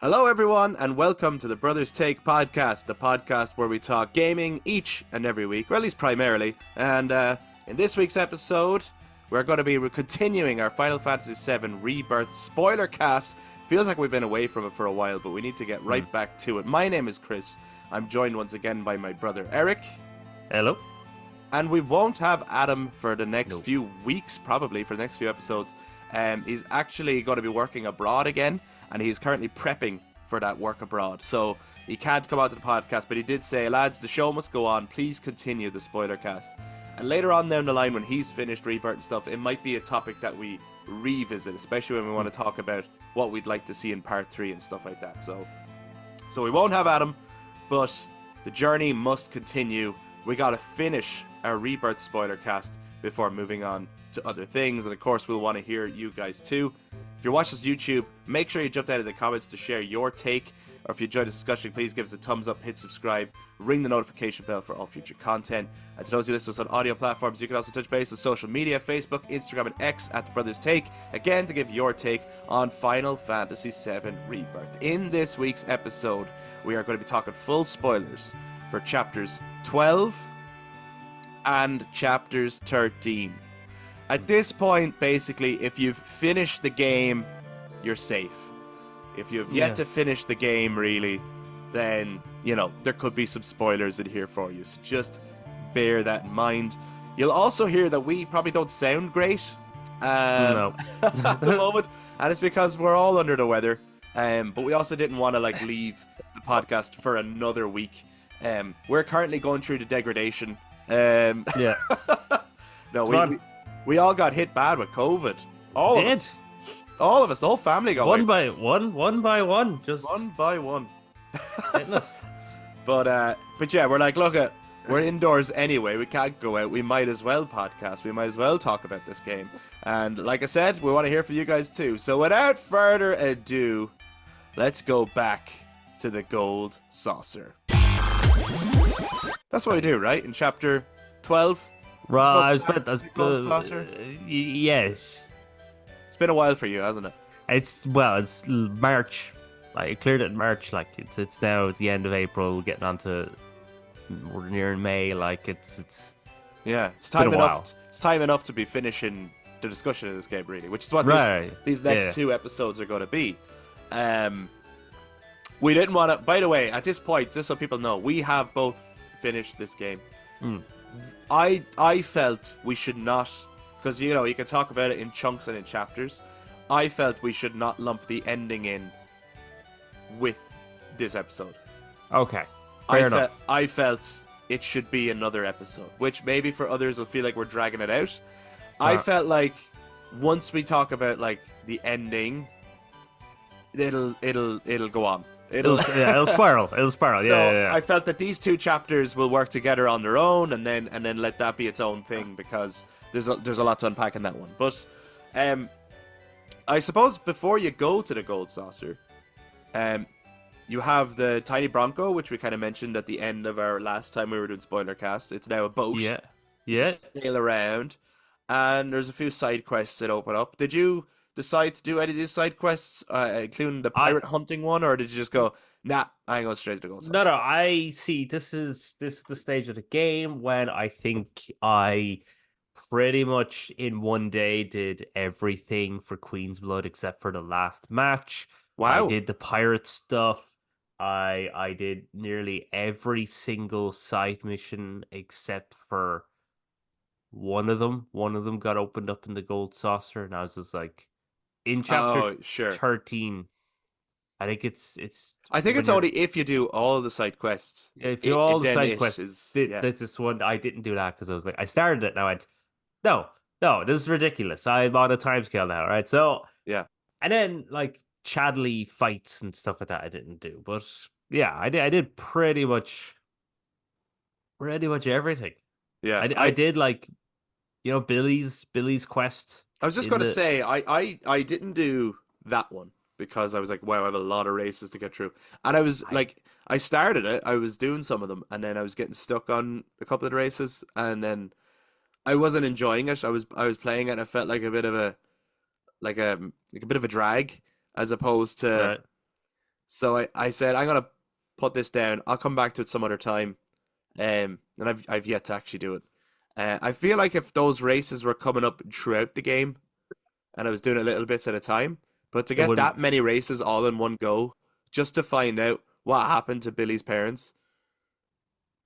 Hello everyone and welcome to the Brothers Take podcast, the podcast where we talk gaming each and every week, or at least primarily. And in this week's episode, we're going to be continuing our Final Fantasy VII Rebirth Spoilercast. Feels like we've been away from it for a while, but we need to get right back to it. My name is Kris. I'm joined once again by my brother Eric. Hello. And we won't have Adam for the next few weeks, probably, for the next few episodes. He's actually going to be working abroad again, and he's currently prepping for that work abroad. So he can't come out to the podcast, but he did say, lads, the show must go on. Please continue the spoiler cast. And later on down the line, when he's finished Rebirth and stuff, it might be a topic that we revisit, especially when we want to talk about what we'd like to see in part 3 and stuff like that. So we won't have Adam, but the journey must continue. We got to finish our Rebirth spoiler cast before moving on to other things, and of course we'll want to hear you guys too. If you're watching this YouTube, make sure you jump down in the comments to share your take, or if you enjoyed this discussion, please give us a thumbs up, hit subscribe, ring the notification bell for all future content. And to those who listen to us on audio platforms, you can also touch base on social media, Facebook, Instagram, and X at The Brothers Take, again to give your take on Final Fantasy VII Rebirth. In this week's episode, we are going to be talking full spoilers for chapters 12 and chapters 13. At this point, basically, if you've finished the game, you're safe. If you've yet to finish the game, really, then, you know, there could be some spoilers in here for you. So just bear that in mind. You'll also hear that we probably don't sound great No. at the moment. And it's because we're all under the weather. But we also didn't want to, leave the podcast for another week. We're currently going through the degradation. Yeah. No, we all got hit bad with COVID. All of us. All of us. The whole family got one by one. Just one by one. fitness. But yeah, we're like, look, we're indoors anyway. We can't go out. We might as well podcast. We might as well talk about this game. And like I said, we want to hear from you guys too. So without further ado, let's go back to the Gold Saucer. That's what we do, right? In chapter 12. Right, Gold Saucer? Yes. It's been a while for you, hasn't it? It's March. Like, it cleared it in March. Like, it's now at the end of April, getting on to, we're near May. Like, it's yeah, it's time enough. It's time enough to be finishing the discussion of this game, really, which is what these next two episodes are going to be. We didn't want to. By the way, at this point, just so people know, we have both finished this game. I felt we should not, because you know you can talk about it in chunks and in chapters. I felt we should not lump the ending in with this episode. Okay, fair enough. I felt it should be another episode, which maybe for others will feel like we're dragging it out. I felt like once we talk about like the ending, it'll go on. It'll spiral. It'll spiral. Yeah. I felt that these two chapters will work together on their own, and then let that be its own thing, because there's a lot to unpack in that one. But I suppose before you go to the Gold Saucer, you have the Tiny Bronco, which we kind of mentioned at the end of our last time we were doing spoiler cast. It's now a boat. Yeah. Sail around, and there's a few side quests that open up. Did you decide to do any of these side quests, including the pirate hunting one, or did you just go, nah, I ain't going straight to the Gold Saucer? No, I see. This is the stage of the game when I think I pretty much in one day did everything for Queen's Blood except for the last match. Wow. I did the pirate stuff. I did nearly every single side mission except for one of them. One of them got opened up in the Gold Saucer, and I was just like, in chapter 13, I think it's. I think it's only if you do all the side quests. Yeah, if you do all the side quests, that's this one. I didn't do that because I was like, I started it and I went, no, this is ridiculous. I'm on a timescale now, right? So yeah, and then like Chadley fights and stuff like that, I didn't do, but yeah, I did pretty much everything. Yeah, I did like, you know, Billy's quest. I was just going to say, I didn't do that one because I was like, wow, I have a lot of races to get through. And I was I started it, I was doing some of them, and then I was getting stuck on a couple of the races, and then I wasn't enjoying it. I was playing it, and I felt like a bit of a drag, as opposed to So I said I'm gonna put this down. I'll come back to it some other time. And I've yet to actually do it. I feel like if those races were coming up throughout the game, and I was doing it little bits at a time, but to It get wouldn't. that many races all in one go, just to find out what happened to Billy's parents,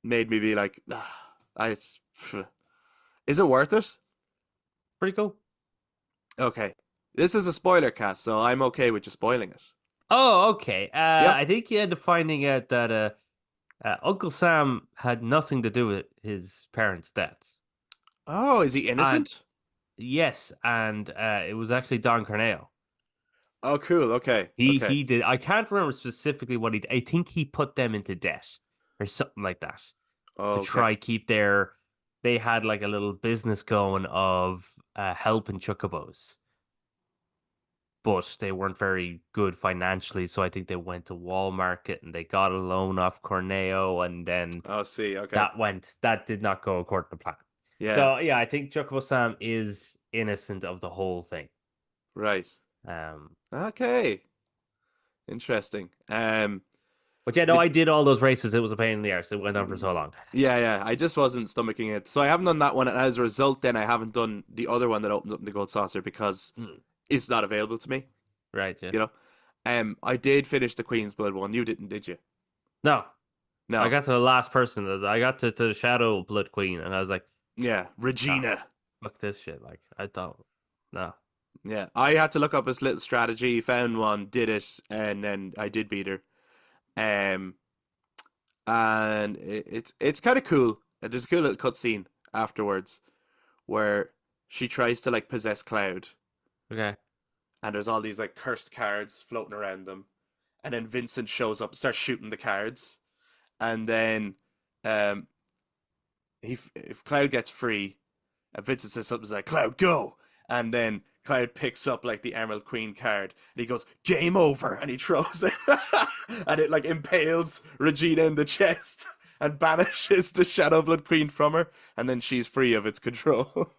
made me be like, I. Is it worth it? Pretty cool. Okay, this is a spoiler cast, so I'm okay with just spoiling it. Oh, okay. Yep. I think you end up finding out that Uncle Sam had nothing to do with his parents' deaths. Oh, is he And innocent? yes, and it was actually Don Corneo. Oh, cool. Okay. Okay. He did. I can't remember specifically what he did. I think he put them into debt or something like that to Okay. try keep their. They had like a little business going of helping chocobos, but they weren't very good financially. So I think they went to Wall Market and they got a loan off Corneo, and then Oh, see. Okay. that did not go according to plan. Yeah. So yeah, I think Chocobo Sam is innocent of the whole thing. Right. Um, Okay. Interesting. but yeah, no, Did I did all those races. It was a pain in the arse. It went on for so long. yeah, yeah. I just wasn't stomaching it, so I haven't done that one. And as a result, then I haven't done the other one that opens up in the Gold Saucer because Mm, it's not available to me. right, yeah. You know. I did finish the Queen's Blood one. You didn't, did you? No, I No. got to the last person. I got to the Shadow Blood Queen, and I was like, Yeah, nah, Regina. fuck this shit. Like, I thought, no. Yeah, I had to look up this little strategy, found one, did it, and then I did beat her. Um, and it's kind of cool. There's a cool little cutscene afterwards where she tries to like possess Cloud, Okay. and there's all these like cursed cards floating around them, and then Vincent shows up, and starts shooting the cards, and then um, if Cloud gets free, Vincent says something like "Cloud, go," and then Cloud picks up like the Emerald Queen card, and he goes "Game over," and he throws it, and it like impales Regina in the chest and banishes the Shadow Blood Queen from her, and then she's free of its control.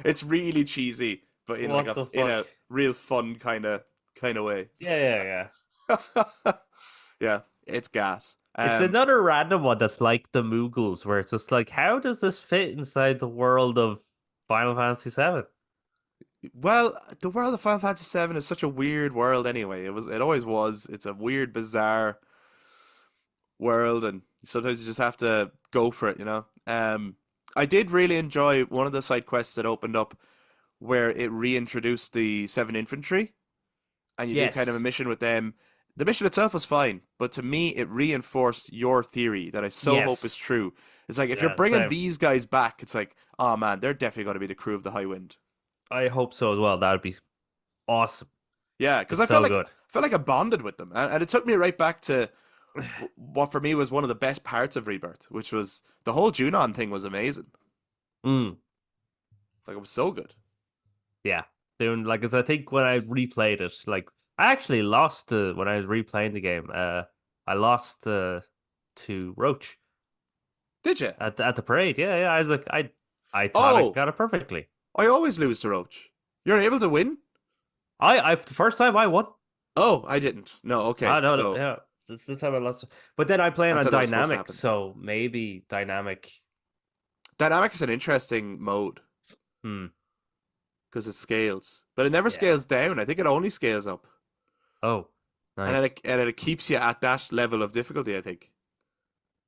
It's really cheesy, but in like What a the in fuck? a real fun kind of way. Yeah, yeah, yeah. Yeah, it's gas. It's another random one that's like the Moogles, where it's just like, how does this fit inside the world of Final Fantasy VII? Well, the world of Final Fantasy VII is such a weird world anyway. It always was. It's a weird, bizarre world, and sometimes you just have to go for it. I did really enjoy one of the side quests that opened up where it reintroduced the Seven Infantry, and you do kind of a Yes, mission with them. The mission itself was fine, but to me, it reinforced your theory that I so hope is yes, true. It's like if you're yeah, bringing same. these guys back, it's like, oh man, they're definitely going to be the crew of the High Wind. I hope so as well. That would be awesome. Yeah, because It's I felt so like good. felt like I bonded with them, and it took me right back to what for me was one of the best parts of Rebirth, which was the whole Junon thing was amazing. Mm, Like it was so good. yeah, doing like, cause I think when I replayed it, like I actually lost when I was replaying the game. I lost to Roach Did you? at the parade. Yeah, yeah. I was like, I thought I Oh, got it perfectly. I always lose to Roach. You're able to win? I the first time I won. Oh, I didn't. No, okay. I don't know. So Yeah, it's the time I lost. But then I play I on thought that was supposed to dynamic, happen. so maybe dynamic. Dynamic is an interesting mode Hmm. because it scales, but it never Yeah. scales down. I think it only scales up, Oh, and then nice, it keeps you at that level of difficulty. I think.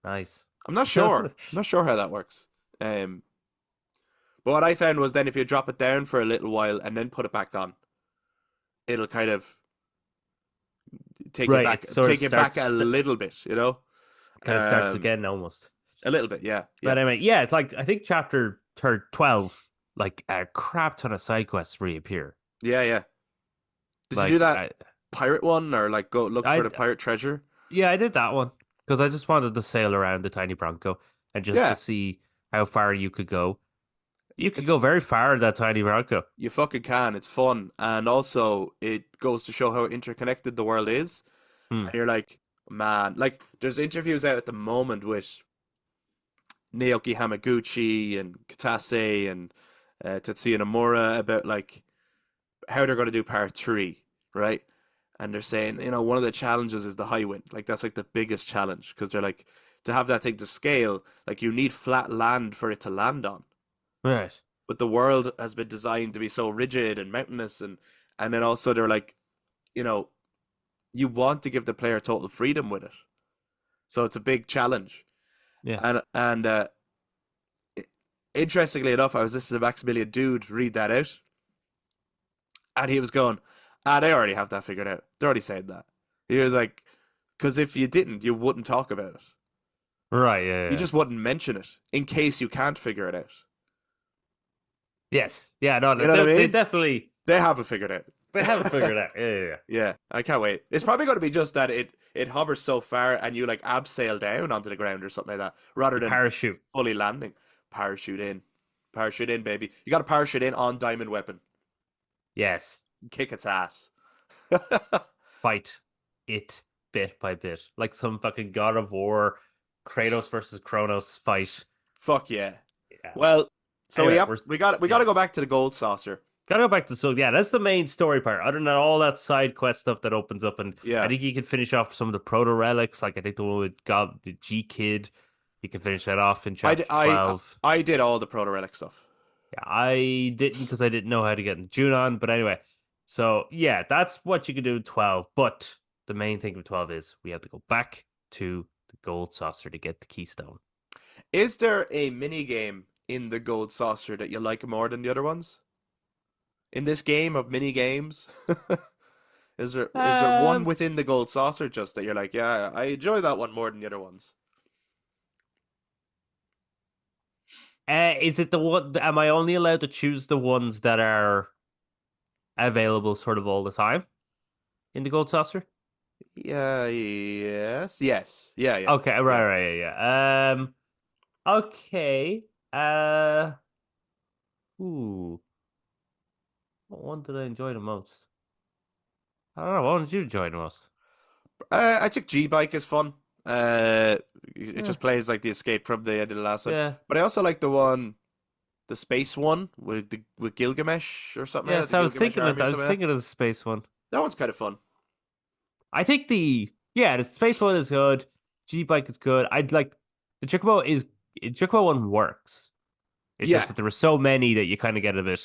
nice. I'm not sure. I'm not sure how that works. Um, but what I found was then if you drop it down for a little while and then put it back on, it'll kind of Right. It sort of take you back a starts, little bit. kind of starts Um, again almost. a little bit, yeah, yeah, But anyway, yeah, it's like I think chapter 12, like a crap ton of side quests reappear. yeah, yeah. Did you do Like that pirate one or like go look for I, the pirate treasure? yeah, I did that one because I just wanted to sail around the tiny Bronco and just to Yeah, see how far you could go. You could go it's very far in that tiny Bronco. you fucking can. It's fun, and also it goes to show how interconnected the world is. Hmm. And you're like, man, like there's interviews out at the moment with Naoki Hamaguchi and Katase and Tetsuya Nomura about like how they're going to do part three, right? and they're saying, one of the challenges is the high wind. Like that's like the biggest challenge because they're like to have that thing to scale, like you need flat land for it to land on. Right. But the world has been designed to be so rigid and mountainous, and then also they're like, you know, you want to give the player total freedom with it. So it's a big challenge. Yeah. And interestingly enough, I was listening to Maximilian Dude read that out, and he was going, they already have that figured out. They're already saying that. He was like, because if you didn't, you wouldn't talk about it. Right. Yeah. You just wouldn't mention it in case you can't figure it out. Yes. Yeah. No. You know what I mean? They definitely. They haven't figured it out. They haven't figured it out. Yeah. Yeah, I can't wait. It's probably going to be just that it hovers so far and you like abseil down onto the ground or something like that, rather than Parachute. fully landing. Parachute in, baby. You got to parachute in on Diamond Weapon. Yes. Kick its ass. Fight it bit by bit, like some fucking God of War, Kratos versus Kronos fight. Fuck yeah. Yeah. Well, so Anyway, we got to go back to the gold saucer. Gotta go back to that's the main story part. Other than all that side quest stuff that opens up, and Yeah. I think you can finish off some of the proto relics. Like I think the one with God, the G Kid, you can finish that off in chapter 12. I did all the proto relic stuff. Yeah, I didn't because I didn't know how to get in Junon. But anyway, so yeah, that's what you can do in 12. But the main thing with 12 is we have to go back to the gold saucer to get the Keystone. Is there a mini game in the gold saucer that you like more than the other ones? In this game of mini games, is there one within the gold saucer just that you're like, yeah, I enjoy that one more than the other ones? Is it the one? Am I only allowed to choose the ones that are available sort of all the time in the gold saucer? Yeah. Yes. Yeah. Okay. Right. Yeah. Okay. Ooh. What one did I enjoy the most? I don't know. What one did you enjoy the most? I think G-Bike is fun. It just plays like the escape from the end of the last one. Yeah. But I also like the space one with Gilgamesh or something. Yes, I was thinking of the space one. That one's kind of fun. I think the space one is good. G-Bike is good. I'd like the Chocobo one works. It's just that there were so many that you kind of get a bit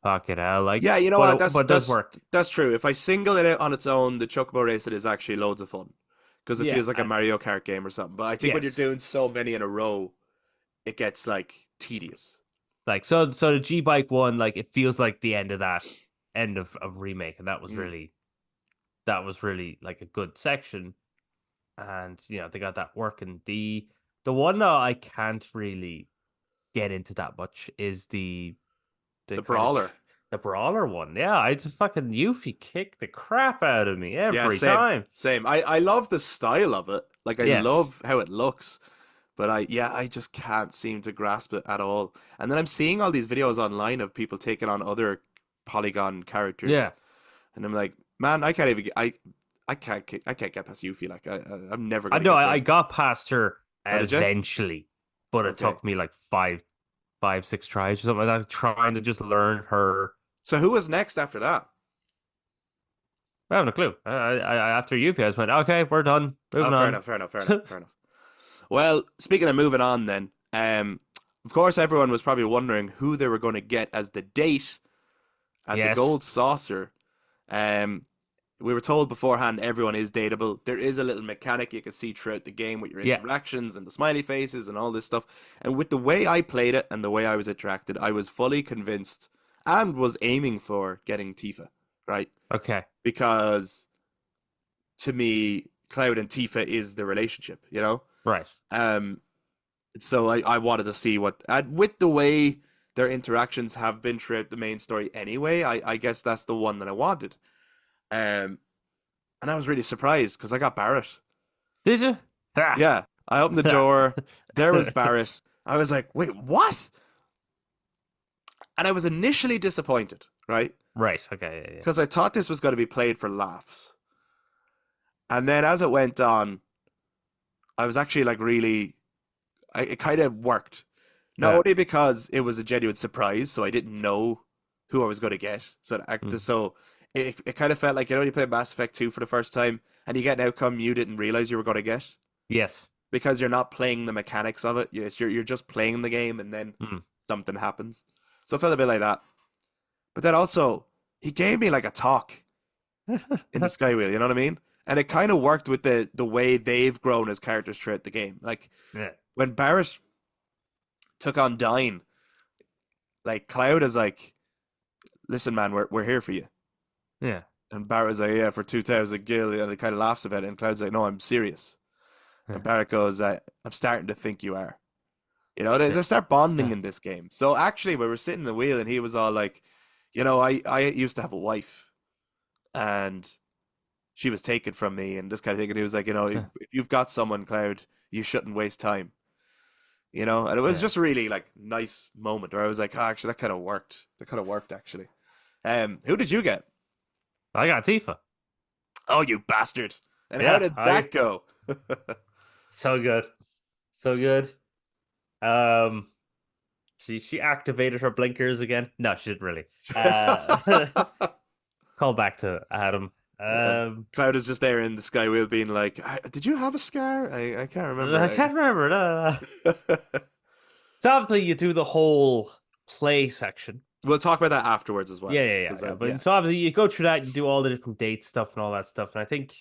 fucking hell. Like, yeah, you know what? But it does work. That's true. If I single it out on its own, the Chocobo race it is actually loads of fun because it feels like a Mario Kart game or something. But I think when you're doing so many in a row, it gets like tedious. Like so the G-Bike one, like it feels like the end of remake, and that was really like a good section, and they got that working. The one that I can't really get into that much is the brawler. The brawler one. Yeah, I just fucking Yuffie kicked the crap out of me every time. Same. I love the style of it. Like I love how it looks. But I just can't seem to grasp it at all. And then I'm seeing all these videos online of people taking on other polygon characters. Yeah. And I'm like, man, I can't even I can't get past Yuffie. Like I'm never gonna I got past her eventually. But it took me like 5-6 tries or something like that, trying to just learn her. So who was next after that? I have no clue. After Yuffie, I just went, okay, we're done. Moving on. Fair enough. Well, speaking of moving on then, of course everyone was probably wondering who they were going to get as the date at the gold saucer. We were told beforehand everyone is dateable. There is a little mechanic you can see throughout the game with your interactions and the smiley faces and all this stuff. And with the way I played it and the way I was interacted, I was fully convinced and was aiming for getting Tifa, right? Okay. Because to me, Cloud and Tifa is the relationship, Right. So I wanted to see what, with the way their interactions have been throughout the main story anyway, I guess that's the one that I wanted. And I was really surprised because I got Barrett. Did you? Yeah. I opened the door. There was Barrett. I was like, wait, what? And I was initially disappointed, right? Right. Okay. Because I thought this was going to be played for laughs. And then as it went on, I was actually like it kind of worked. Not only because it was a genuine surprise, so I didn't know who I was going to get. Mm. So it kind of felt like, you play Mass Effect 2 for the first time and you get an outcome you didn't realize you were going to get Yes. because you're not playing the mechanics of it. Yes, you're just playing the game and then Mm. something happens. So it felt a bit like that. But then also, he gave me like a talk in the Skywheel, you know what I mean? And it kind of worked with the way they've grown as characters throughout the game. Like Yeah. when Barrett took on Dyne, like Cloud is like, "Listen, man, we're here for you." Yeah. And Barrett's like, "Yeah, for 2,000 gil," and he kind of laughs about it. And Cloud's like, "No, I'm serious." And Yeah. Barrett goes, "I'm starting to think you are." They start bonding Yeah. in this game. So actually, we were sitting in the wheel, and he was all like, I used to have a wife, and she was taken from me, and this kind of thing." And he was like, Yeah. if you've got someone, Cloud, you shouldn't waste time. And it was Yeah. just really like nice moment where I was like, "Oh, actually, that kind of worked. That kind of worked, actually." Who did you get? I got Tifa. Oh, you bastard! And how Yeah. did that go? So good. So good. Um, she activated her blinkers again. No, she didn't really. Call back to Adam. Yeah. Cloud is just there in the sky wheel being like, "Did you have a scar? I can't I remember." can't remember. So obviously you do the whole play section. We'll talk about that afterwards as well. Yeah. Yeah. But so obviously you go through that, you do all the different date stuff and all that stuff. And I think,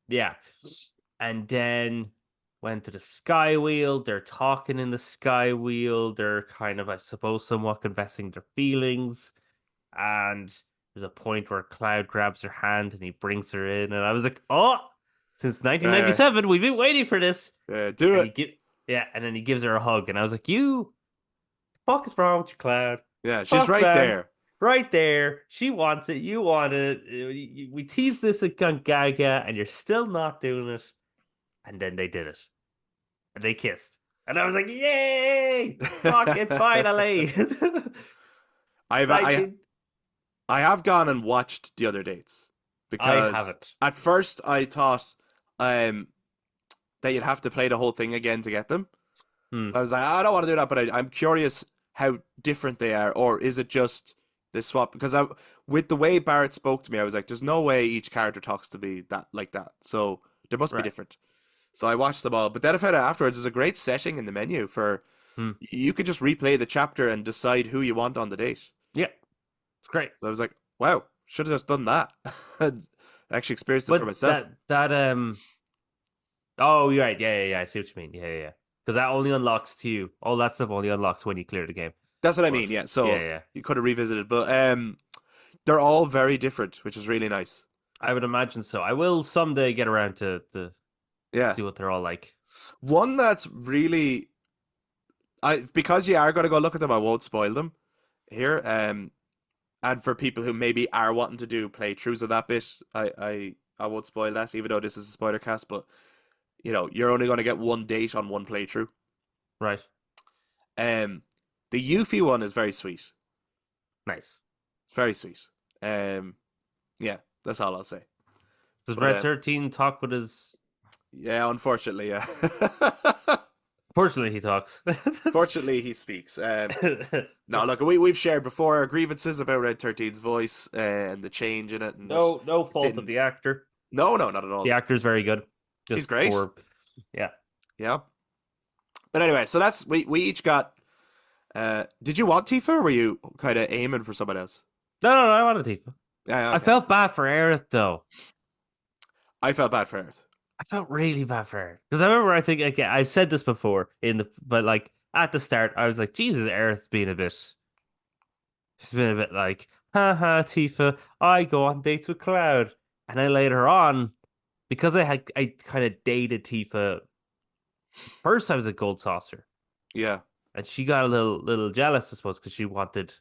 yeah. And then went to the sky wheel. They're talking in the sky wheel. They're kind of, I suppose, somewhat confessing their feelings. And there's a point where Cloud grabs her hand and he brings her in. And I was like, oh, since 1997, we've been waiting for this. Do And it. and then he gives her a hug. And I was like, fuck is wrong with you, Cloud? Yeah, she's Fuck, right man. there. Right there. She wants it. You want it. We teased this at Gaga, and you're still not doing it. And then they did it. And they kissed. And I was like, yay! Fuck it, finally. I have gone and watched the other dates I because haven't. at first I thought that you'd have to play the whole thing again to get them. Hmm. So I was like, I don't want to do that, but I'm curious how different they are, or is it just this swap? Because with the way Barrett spoke to me, I was like, there's no way each character talks to me that like that. So there must be different. So I watched them all, but then I found out afterwards there's a great setting in the menu for you could just replay the chapter and decide who you want on the date. Yeah, it's great. So I was like, wow, should have just done that. I actually experienced it for myself. Oh, you're right. Yeah. I see what you mean. Yeah. Because that only unlocks to you. All that stuff only unlocks when you clear the game. That's what I mean. Yeah. So you could have revisited, but they're all very different, which is really nice. I would imagine so. I will someday get around to see what they're all like. One that's really, because you are going to go look at them, I won't spoil them here. And for people who maybe are wanting to do playthroughs of that bit, I won't spoil that, even though this is a spoiler cast. But you're only going to get one date on one playthrough. Right. The Yuffie one is very sweet. Nice. Very sweet. Yeah, that's all I'll say. Does Red 13 talk with his... Yeah, unfortunately, yeah. Fortunately, he talks. Fortunately, he speaks. No, look, we've shared before our grievances about Red 13's voice and the change in it. And no fault of the actor. No, not at all. The actor's very good. He's great. Yeah. But anyway, so that's we each got. Did you want Tifa, or were you kind of aiming for someone else? No, I wanted Tifa. Yeah, okay. I felt bad for Aerith, though. I felt bad for Aerith. I felt really bad for Aerith because I remember, I think, again, I've said this before but like at the start, I was like, Jesus, Aerith's been a bit. She's been a bit like, haha, Tifa, I go on dates with Cloud, and then later on, because I kind of dated Tifa. First, I was a gold saucer. Yeah. And she got a little jealous, I suppose, because she wanted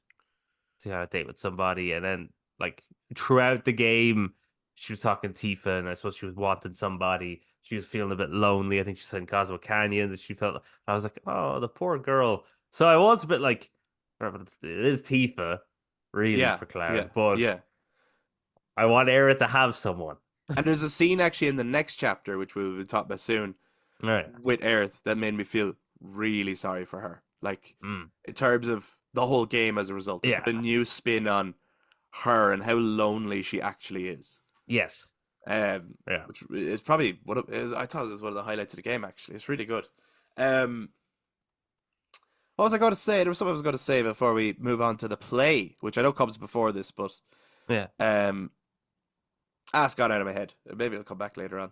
to have a date with somebody. And then, like, throughout the game, she was talking to Tifa, and I suppose she was wanting somebody. She was feeling a bit lonely. I think she said in Cosmo Canyon that she felt... I was like, oh, the poor girl. So I was a bit like, it is Tifa, really, for Cloud. But I want Aerith to have someone. And there's a scene, actually, in the next chapter, which we'll be talking about soon, right, with Aerith, that made me feel really sorry for her. Like, in terms of the whole game as a result. It Yeah. put a new spin on her and how lonely she actually is. Yes. Yeah. Which is probably I thought it was one of the highlights of the game. Actually, it's really good. Um, what was I going to say? There was something I was going to say before we move on to the play, which I know comes before this, but Yeah. it's gone out of my head. Maybe it'll come back later on.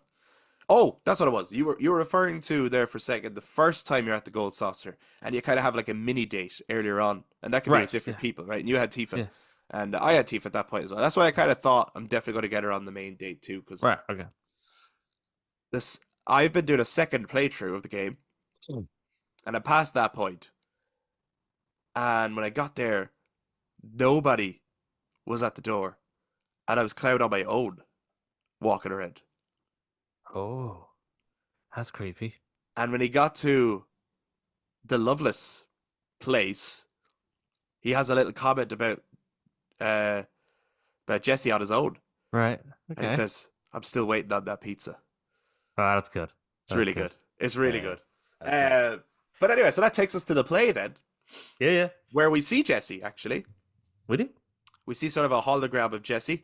Oh, that's what it was. You were referring to there for a second the first time you're at the Gold Saucer, and you kind of have like a mini date earlier on, and that could be with different people, right? And you had Tifa, and I had Tifa at that point as well. That's why I kind of thought I'm definitely going to get her on the main date too, because Okay. I've been doing a second playthrough of the game, and I passed that point, and when I got there, nobody was at the door, and I was Cloud on my own, walking around. Oh, that's creepy. And when he got to the Loveless place, he has a little comment about Jesse on his own. Right. Okay. And he says, "I'm still waiting on that pizza." Oh, that's good. It's really good. It's really good. Nice. But anyway, so that takes us to the play then. Yeah. Where we see Jesse, actually. We do? We see sort of a hologram of Jesse.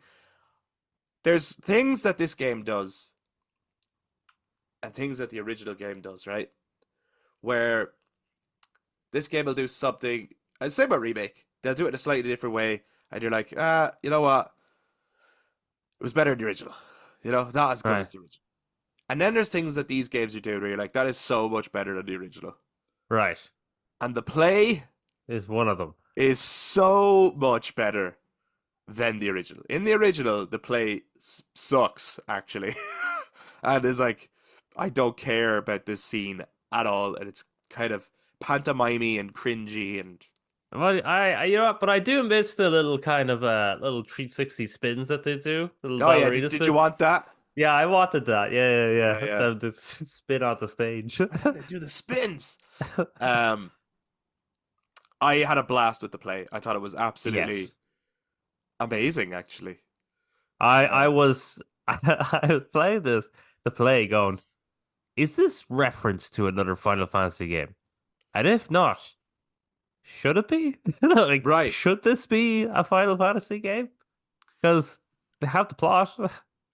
There's things that this game does and things that the original game does, right? Where this game will do something, and same about Remake, they'll do it in a slightly different way, and you're like, you know what? It was better than the original. You know, not as good as the original. And then there's things that these games are doing where you're like, that is so much better than the original. Right. And the play is one of them. Is so much better than the original. In the original, the play sucks, actually. And it's like, I don't care about this scene at all. And it's kind of pantomimey and cringy and... Well, you know what, but I do miss the little kind of little 360 spins that they do. Did you want that? Yeah, I wanted that. Yeah. Them to spin on the stage. They do the spins. I had a blast with the play. I thought it was absolutely amazing, actually. I was playing the play going, is this reference to another Final Fantasy game? And if not, should it be? Right. Should this be a Final Fantasy game? Because they have the plot.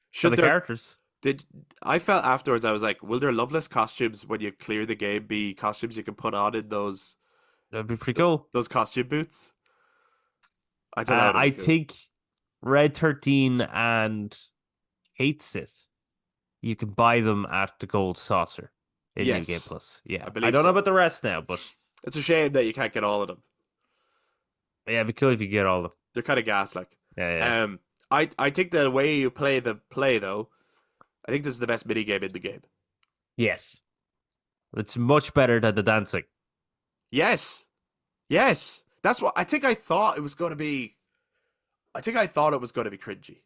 Should the characters. I felt afterwards, I was like, will their Loveless costumes when you clear the game be costumes you can put on in those? That'd be pretty cool. Those costume boots. I don't know. I think Red 13 and Cait Sith, you can buy them at the Gold Saucer in New Game Plus. Yeah, I don't know about the rest now, but it's a shame that you can't get all of them. Yeah, it'd be cool if you get all of them. They're kind of gas, like. Yeah. I think the way you play the play, though, I think this is the best minigame in the game. Yes. It's much better than the dancing. Yes. That's what I think. I thought it was going to be. I think I thought it was going to be cringy.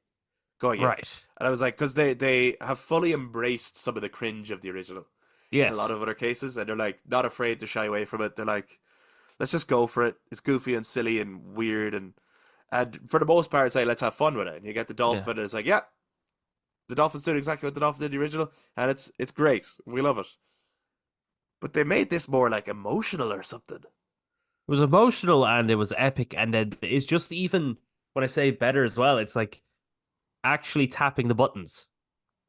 Going in. Right. And I was like, because they have fully embraced some of the cringe of the original. Yes. In a lot of other cases, and they're like not afraid to shy away from it. They're like, let's just go for it. It's goofy and silly and weird, and for the most part, it's like, let's have fun with it. And you get the dolphin, and it's like, the dolphin's doing exactly what the dolphin did in the original, and it's great. We love it. But they made this more like emotional or something. It was emotional and it was epic, and then it's just, even when I say better as well, it's like actually tapping the buttons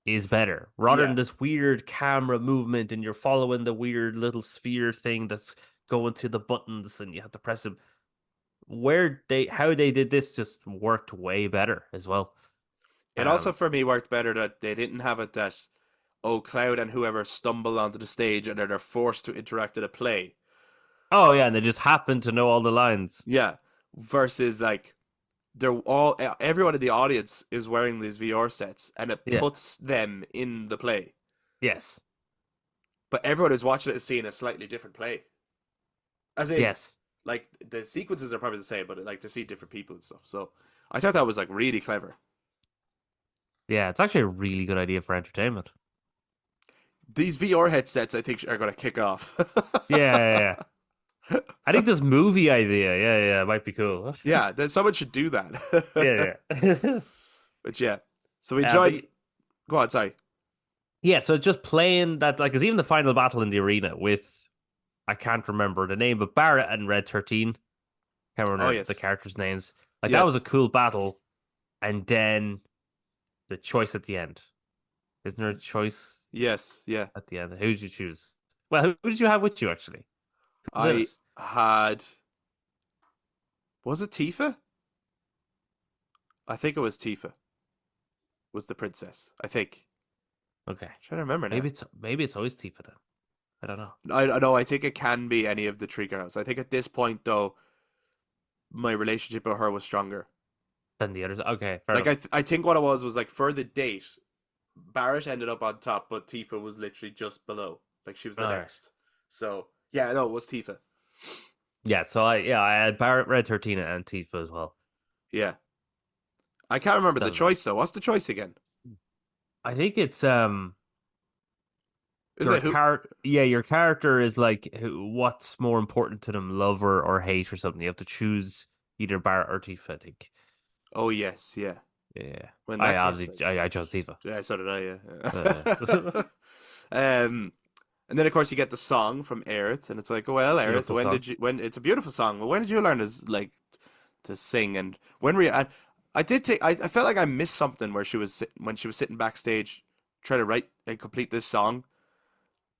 is better rather than this weird camera movement and you're following the weird little sphere thing that's going to the buttons and you have to press them. How they did this just worked way better as well. It also for me worked better that they didn't have it that Cloud and whoever stumble onto the stage and they're forced to interact in a play. Oh yeah, and they just happen to know all the lines. Yeah, versus like everyone in the audience is wearing these VR sets and it puts them in the play. Yes. But everyone who's watching it is seeing a slightly different play. As in, like the sequences are probably the same, but like they see different people and stuff. So I thought that was like really clever. Yeah, it's actually a really good idea for entertainment. These VR headsets, I think, are going to kick off. Yeah. I think this movie idea, it might be cool. Yeah, someone should do that. Yeah. But yeah, so we joined. Go on, sorry. Yeah, so just playing that, like, because even the final battle in the arena with, I can't remember the name, but Barrett and Red 13, Can't Oh remember the yes, characters' names. Like that was a yes, cool battle, and then the choice at the end. Isn't there a choice yes, yeah. at the end? Who did you choose? Well, who did you have with you actually? Who was in I it? had, was it Tifa? I think it was Tifa. Was the princess? I think. Okay, Trying to remember now. maybe it's always Tifa then. I don't know. I know. I think it can be any of the three girls. I think at this point though, my relationship with her was stronger. Then the others. Okay, fair Like enough. I think what it was like for the date, Barrett ended up on top, but Tifa was literally just below. Like she was the All right. next. So yeah, no, it was Tifa. Yeah. So I had Barrett, Red 13, and Tifa as well. Yeah, I can't remember That the was nice. choice though. What's the choice again? I think it's Is it who? your character is like what's more important to them, love or hate or something. You have to choose either Barrett or Tifa, I think. Oh yes, yeah. Yeah. Well, in I that case, obviously I chose Tifa. yeah, so did I. Uh, Yeah. And then of course you get the song from Aerith, and it's like, oh, well, Aerith, Beautiful when song. did you? When it's a beautiful song. But when did you learn to sing? And when were you? I did take. I felt like I missed something where when she was sitting backstage trying to write and complete this song.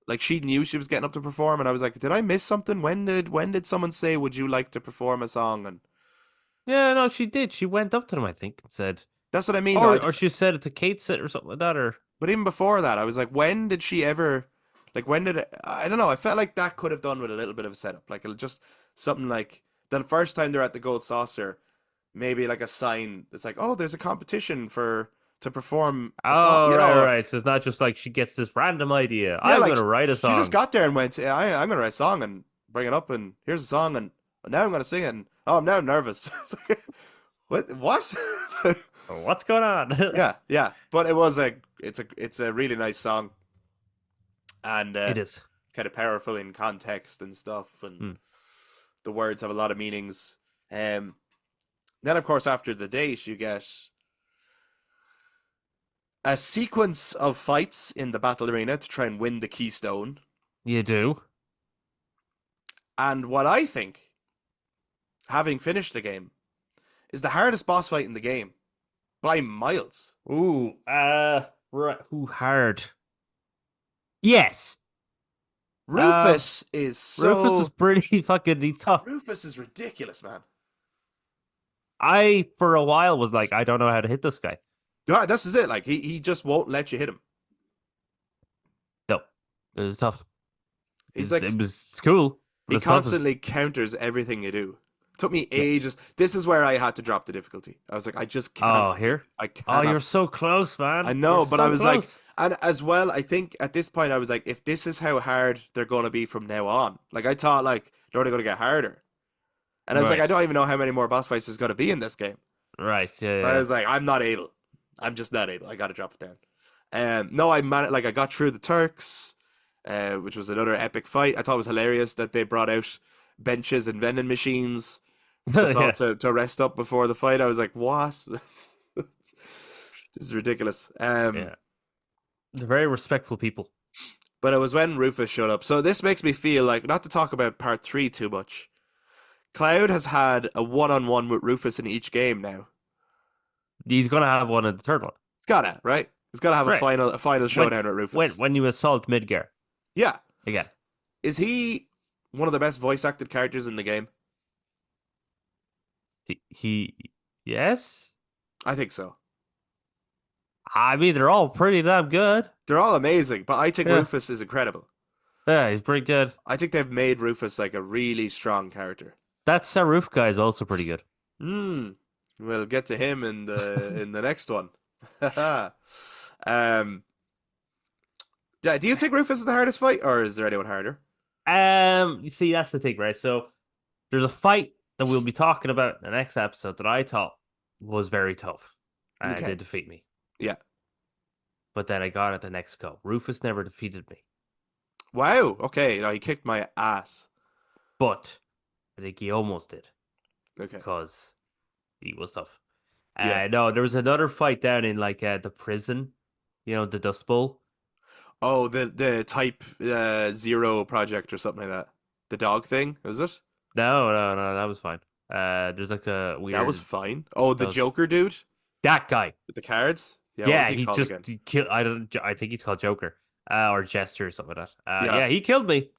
Like she knew she was getting up to perform, and I was like, did I miss something? When did someone say, would you like to perform a song? And Yeah, no, she did. She went up to them, I think, and said, that's what I mean, though. or she said it to Kate sit or something like that, or But even before that, I was like, when did she ever, like, when did it, I don't know. I felt like that could have done with a little bit of a setup, like just something like the first time they're at the Gold Saucer, maybe like a sign that's like, oh, there's a competition to perform a song, oh you know, right, or right. So it's not just like she gets this random idea. yeah, I'm like gonna write a she just song. got there and went, yeah, I'm gonna write a song and bring it up, and here's a song, and now I'm gonna sing it, and oh, I'm now nervous. It's like, what? What's going on? Yeah, yeah, but it's a really nice song, and It is. kind of powerful in context and stuff, and Hmm. the words have a lot of meanings. Then, of course, after the date, you get a sequence of fights in the battle arena to try and win the Keystone. You do. And what I think, having finished the game, is the hardest boss fight in the game by miles. Ooh, right. Who hard? Yes. Uh, Rufus is Rufus is so. pretty fucking he's tough. Rufus is ridiculous, man. I for a while was like, I don't know how to hit this guy. Yeah, this is it. Like he just won't let you hit him. No, it was tough. He's It's cool. But he it's tough as constantly counters everything you do. Took me ages. This is where I had to drop the difficulty. I was like, I just oh can't. here. I Oh, cannot. you're so close, I man. You're know, but I so was like, close. and as well, I think at this point I was like, if this is how hard they're going to be from now on, like I thought, like they're only going to get harder. And I was like, Right, I don't even know how many more boss fights there's going to be in this game. right, yeah, I yeah. was like, I'm not able. I'm just not able. I got to drop it down. No, I got through the Turks, which was another epic fight. I thought it was hilarious that they brought out benches and vending machines for us all Yeah, to rest up before the fight. I was like, what? This is ridiculous. yeah. They're very respectful people. But it was when Rufus showed up. So this makes me feel like, not to talk about part 3 too much, Cloud has had a one-on-one with Rufus in each game now. He's gonna have one in the third one. He's gotta, right? He's gotta have Right. a final When showdown with Rufus. when you assault Midgar Yeah. again. Is he one of the best voice acted characters in the game? He yes. I think so. I mean, they're all pretty damn good. They're all amazing, but I think Yeah, Rufus is incredible. yeah, he's pretty good. I think they've made Rufus like a really strong character. That Saroof guy is also pretty good. Hmm. We'll get to him in the next one. um. Yeah. Do you think Rufus is the hardest fight, or is there anyone harder? You see, that's the thing, right? So there's a fight that we'll be talking about in the next episode that I thought was very tough, and it Okay. did defeat me. Yeah. But then I got it the next go. Rufus never defeated me, Wow. Okay. No, he kicked my ass. but I think he almost did Okay. because he was tough. Yeah. No, there was another fight down in like the prison, the Dust Bowl. Oh, the Type Zero project or something like that. The dog thing, was it? No, that was fine. There's like a That was weird fine. Oh, the does Joker dude that guy. with the cards. Yeah, what was Yeah, he he called just again? he killed. I think he's called Joker, or Jester or something like that. Yeah, Yeah, he killed me.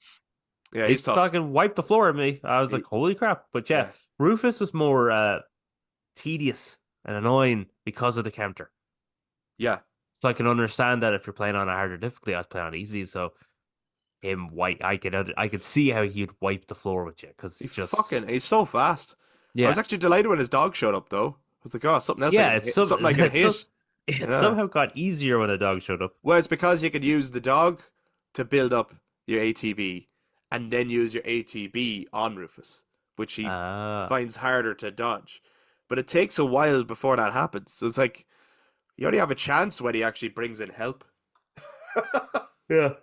yeah, He he's tough. fucking wiped the floor at me. I was like, He, holy crap! But yeah, yeah, Rufus was more tedious and annoying because of the counter. yeah. So I can understand that if you're playing on a harder difficulty, I was playing on easy. So him wipe, I could see how he'd wipe the floor with you because just He's so fast. I was yeah, actually delighted when his dog showed up though. I was like, oh, something else I yeah. can It's hit, some something I can hit. it Yeah. somehow got easier when the dog showed up. Well, it's because you could use the dog to build up your ATB and then use your ATB on Rufus, which he Ah, finds harder to dodge. But it takes a while before that happens. So it's like you only have a chance when he actually brings in help. yeah.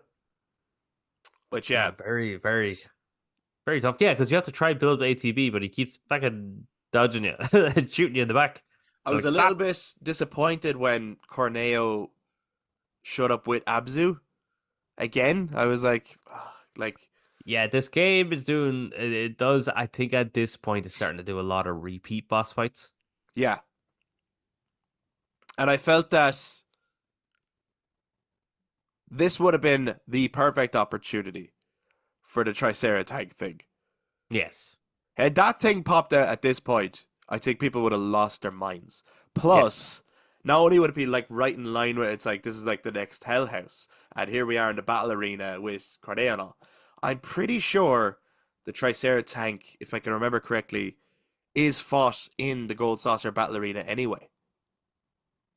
But Yeah, yeah, very, very, very tough. Yeah, because you have to try build ATB, but he keeps fucking dodging you and shooting you in the back. I You're was like, a little stop. bit disappointed when Corneo showed up with Abzu again. I was like, ugh, like, Yeah, this game is doing it does. I think at this point it's starting to do a lot of repeat boss fights. yeah. And I felt that this would have been the perfect opportunity for the Triceratag thing. Yes. Had that thing popped out at this point, I think people would have lost their minds. Yeah. Plus, not only would it be like right in line with it's like this is like the next Hell House, and here we are in the battle arena with Corneo and all. I'm pretty sure the Triceratag, if I can remember correctly, is fought in the Gold Saucer Battle Arena anyway.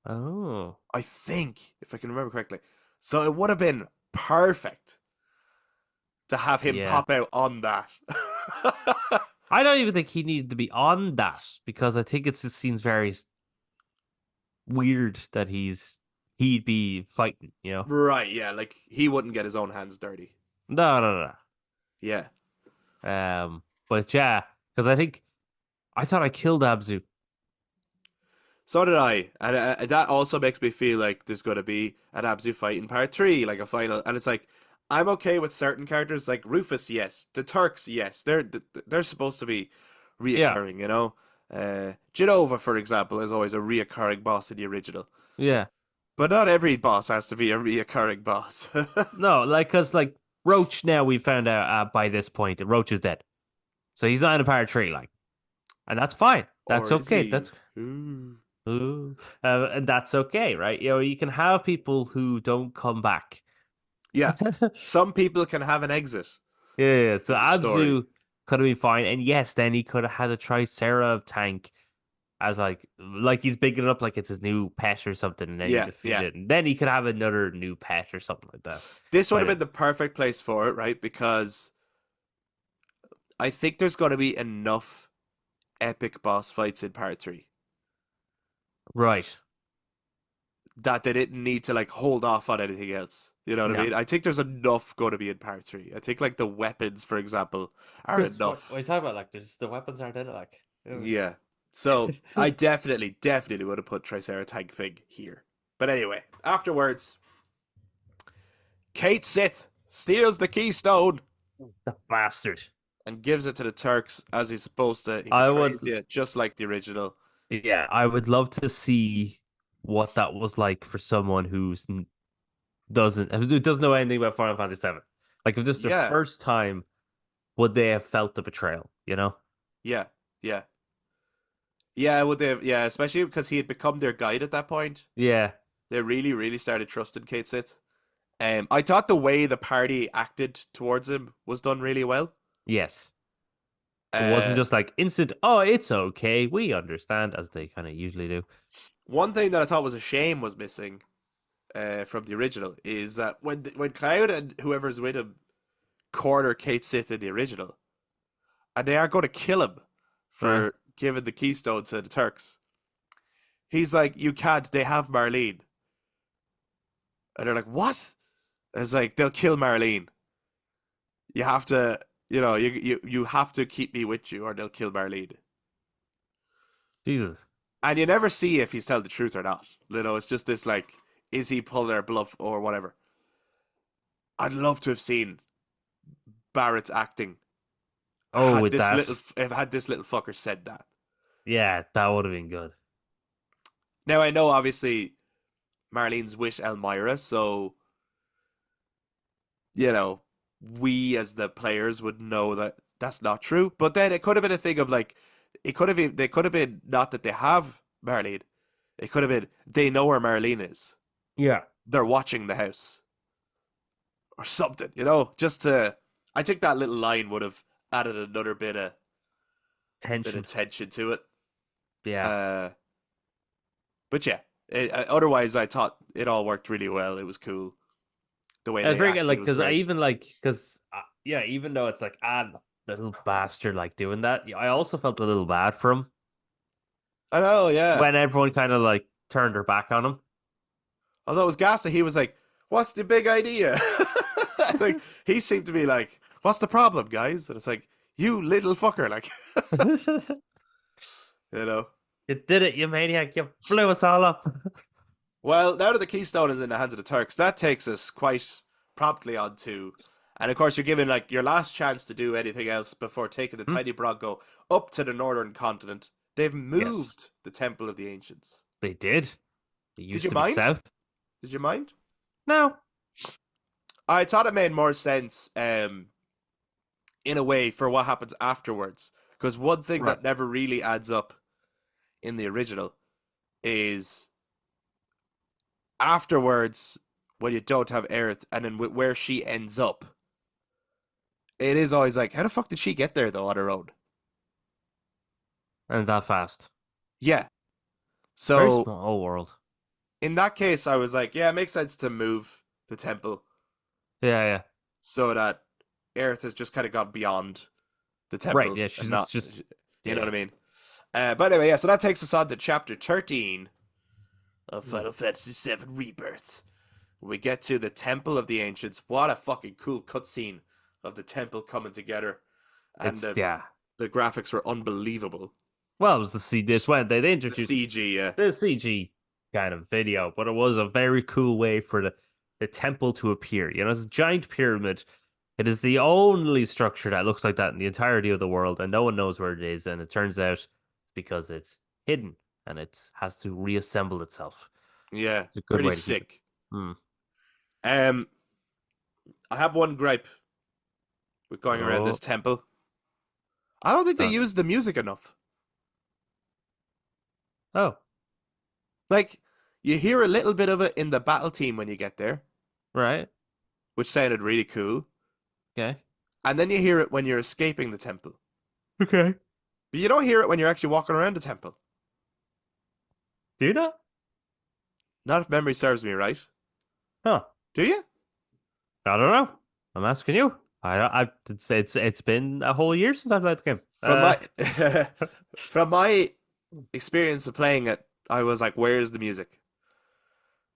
Oh. I think, if I can remember correctly. So it would have been perfect to have him Yeah. pop out on that. I don't even think he needed to be on that because I think it just seems very weird that he'd be fighting, you know? Right, yeah, like he wouldn't get his own hands dirty. No, no, Yeah. no. But yeah, because I thought I killed Abzu. So did I. And that also makes me feel like there's going to be an Abzu fight in part 3, like a final. And it's like, I'm okay with certain characters, like Rufus, yes. The Turks, yes. They're supposed to be Yeah, reoccurring, you know? Genova, for example, is always a reoccurring boss in the original. yeah. But not every boss has to be a reoccurring boss. No, like, because, like, Roach now we found out by this point that Roach is dead. So he's not in a part 3, like. And that's fine. That's Or is okay. he? Ooh. And that's okay, right? You know, you can have people who don't come back. Yeah. Some people can have an exit Yeah. So in the story. Abzu could have been fine, and yes, then he could have had a Tricera tank as like he's bigging it up like it's his new pet or something, and then you Yeah, defeat yeah. it, and then he could have another new pet or something like that. This would have But been the perfect place for it, right? Because I think there's going to be enough epic boss fights in part 3 right, that they didn't need to like hold off on anything else. You know what I no. mean? I think there's enough going to be in part 3. I think like the weapons, for example, are What enough. are you talking about? Like, there's the weapons aren't in it, like. Yeah. So I definitely would have put Triceratag thing here. But anyway, afterwards, Cait Sith steals the Keystone The bastard. and gives it to the Turks as he's supposed to. He I would, betrays you just like the original. yeah, I would love to see what that was like for someone who doesn't know anything about Final Fantasy VII. Like, if this is their Yeah, first time, would they have felt the betrayal? You know? yeah, yeah. Yeah, would they have, yeah, especially because he had become their guide at that point. Yeah. They really started trusting Cait Sith. I thought the way the party acted towards him was done really well. Yes. It wasn't Uh, just like instant. Oh, it's okay. We understand, as they kind of usually do. One thing that I thought was a shame was missing from the original is that when Cloud and whoever's with him corner Cait Sith in the original, and they are going to kill him Huh? for giving the Keystone to the Turks. He's like, you can't. They have Marlene, and they're like, what? And it's like they'll kill Marlene. You have to, you have to keep me with you, or they'll kill Marlene. Jesus. And you never see if he's telling the truth or not. It's just this like, is he pulling their bluff or whatever? I'd love to have seen Barrett's acting Oh, with that. Had this little fucker said that. Yeah, that would have been good. Now I know obviously Marlene's with Elmira, so you know we as the players would know that that's not true. But then it could have been a thing of like they could have been not that they have Marlene. It could have been they know where Marlene is. Yeah. They're watching the house or something, just to. I think that little line would have added another bit of Tension. tension to it. Yeah. But yeah, otherwise I thought it all worked really well. It was cool. The way I was they very acted good, like, was because I great. even like, because yeah, even though it's like, little bastard, like doing that, I also felt a little bad for him I know, yeah. when everyone kind of like turned their back on him. Although it was Gasta, he was like, "What's the big idea?" Like he seemed to be like, "What's the problem, guys?" And it's like, "You little fucker!" Like, you know. You did it, you maniac! You blew us all up. Well, now that the Keystone is in the hands of the Turks, that takes us quite promptly on to, and of course you're given like your last chance to do anything else before taking the tiny Bronco up to the northern continent. They've moved the Temple of the Ancients. They did. It Did used you to be mind? south. Did you mind? No. I thought it made more sense, in a way, for what happens afterwards. Because one thing that never really adds up in the original is afterwards, when you don't have Aerith, and then where she ends up, it is always like, how the fuck did she get there though on her own? And that fast. Yeah. Very So small world. in that case, I was like, yeah, it makes sense to move the temple Yeah. so that Aerith has just kind of gone beyond the temple. Right, yeah, she's and not, just... you know what I mean? But anyway, yeah, so that takes us on to chapter 13 of Final Fantasy VII Rebirth. We get to the Temple of the Ancients. What a fucking cool cutscene of the temple coming together. And the graphics were unbelievable. Well, it was the CG. It's when they introduced the CG, yeah. The CG kind of video, but it was a very cool way for the temple to appear. It's a giant pyramid. It is the only structure that looks like that in the entirety of the world, and no one knows where it is. And it turns out because it's hidden and it has to reassemble itself. Yeah, it's a good pretty way to sick. I have one gripe with going around this temple. I don't think they use the music enough. Oh. Like, you hear a little bit of it in the battle team when you get there. Right. Which sounded really cool. Okay. And then you hear it when you're escaping the temple. Okay. But you don't hear it when you're actually walking around the temple. Do you not? Not if memory serves me right. Huh. Do you? I don't know. I'm asking you. It's been a whole year since I've played the game. From my experience of playing it, I was like, where's the music?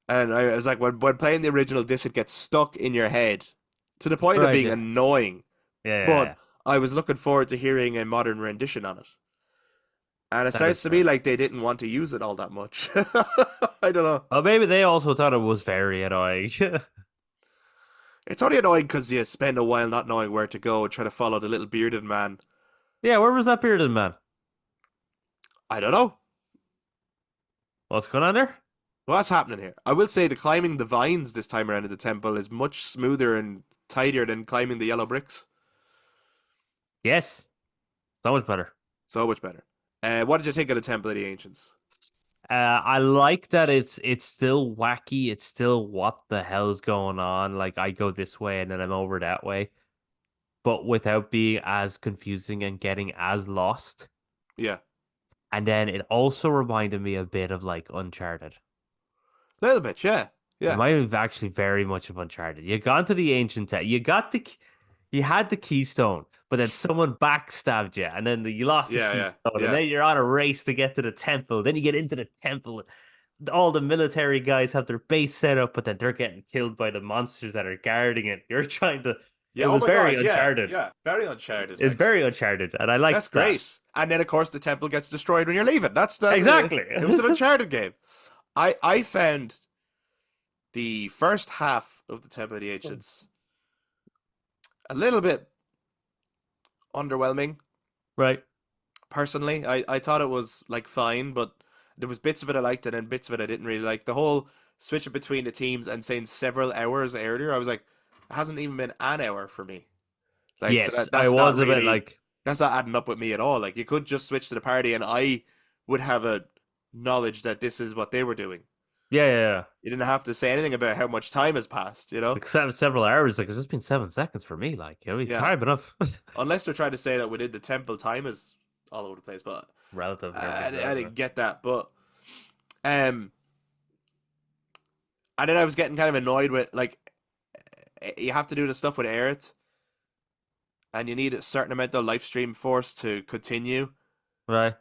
And I was like, when playing the original disc, it gets stuck in your head to the point of being annoying. But I was looking forward to hearing a modern rendition on it. And it sounds to me like they didn't want to use it all that much. I don't know. Well, maybe they also thought it was very annoying. It's only annoying because you spend a while not knowing where to go and try to follow the little bearded man. Yeah, where was that bearded man? I don't know. What's going on there? What's happening here? I will say the climbing the vines this time around in the temple is much smoother and tidier than climbing the yellow bricks. Yes. So much better. So much better. What did you think of the Temple of the Ancients? I like that it's still wacky. It's still what the hell's going on. Like, I go this way and then I'm over that way. But without being as confusing and getting as lost. Yeah. And then it also reminded me a bit of like Uncharted. A little bit, yeah. It might have actually very much of Uncharted. You gone to the ancient you had the Keystone, but then someone backstabbed you, and then you lost the Keystone, and then you're on a race to get to the temple. Then you get into the temple. All the military guys have their base set up, but then they're getting killed by the monsters that are guarding it. You're trying to. Yeah, it was very God, Uncharted. Yeah, very Uncharted. It's very Uncharted, and I like that. That's great. And then, of course, the temple gets destroyed when you're leaving. That's the exactly. It was an Uncharted game. I found the first half of the Temple of the Ancients a little bit underwhelming. Right. Personally, I thought it was like fine, but there was bits of it I liked and then bits of it I didn't really like. The whole switching between the teams and saying several hours earlier, I was like, it hasn't even been an hour for me. Like, so Yes, I that's not was a bit really, like, that's not adding up with me at all. Like, you could just switch to the party and I would have a knowledge that this is what they were doing. yeah, yeah, yeah. You didn't have to say anything about how much time has passed, you know? Like several hours. Like it's just been 7 seconds for me. Like, you know, Yeah. time enough. Unless they're trying to say that within the temple time is all over the place, but Relative and I, everything. I didn't get that. But um, and then I was getting kind of annoyed with like you have to do the stuff with Aerith, and you need a certain amount of life stream force to continue. Right.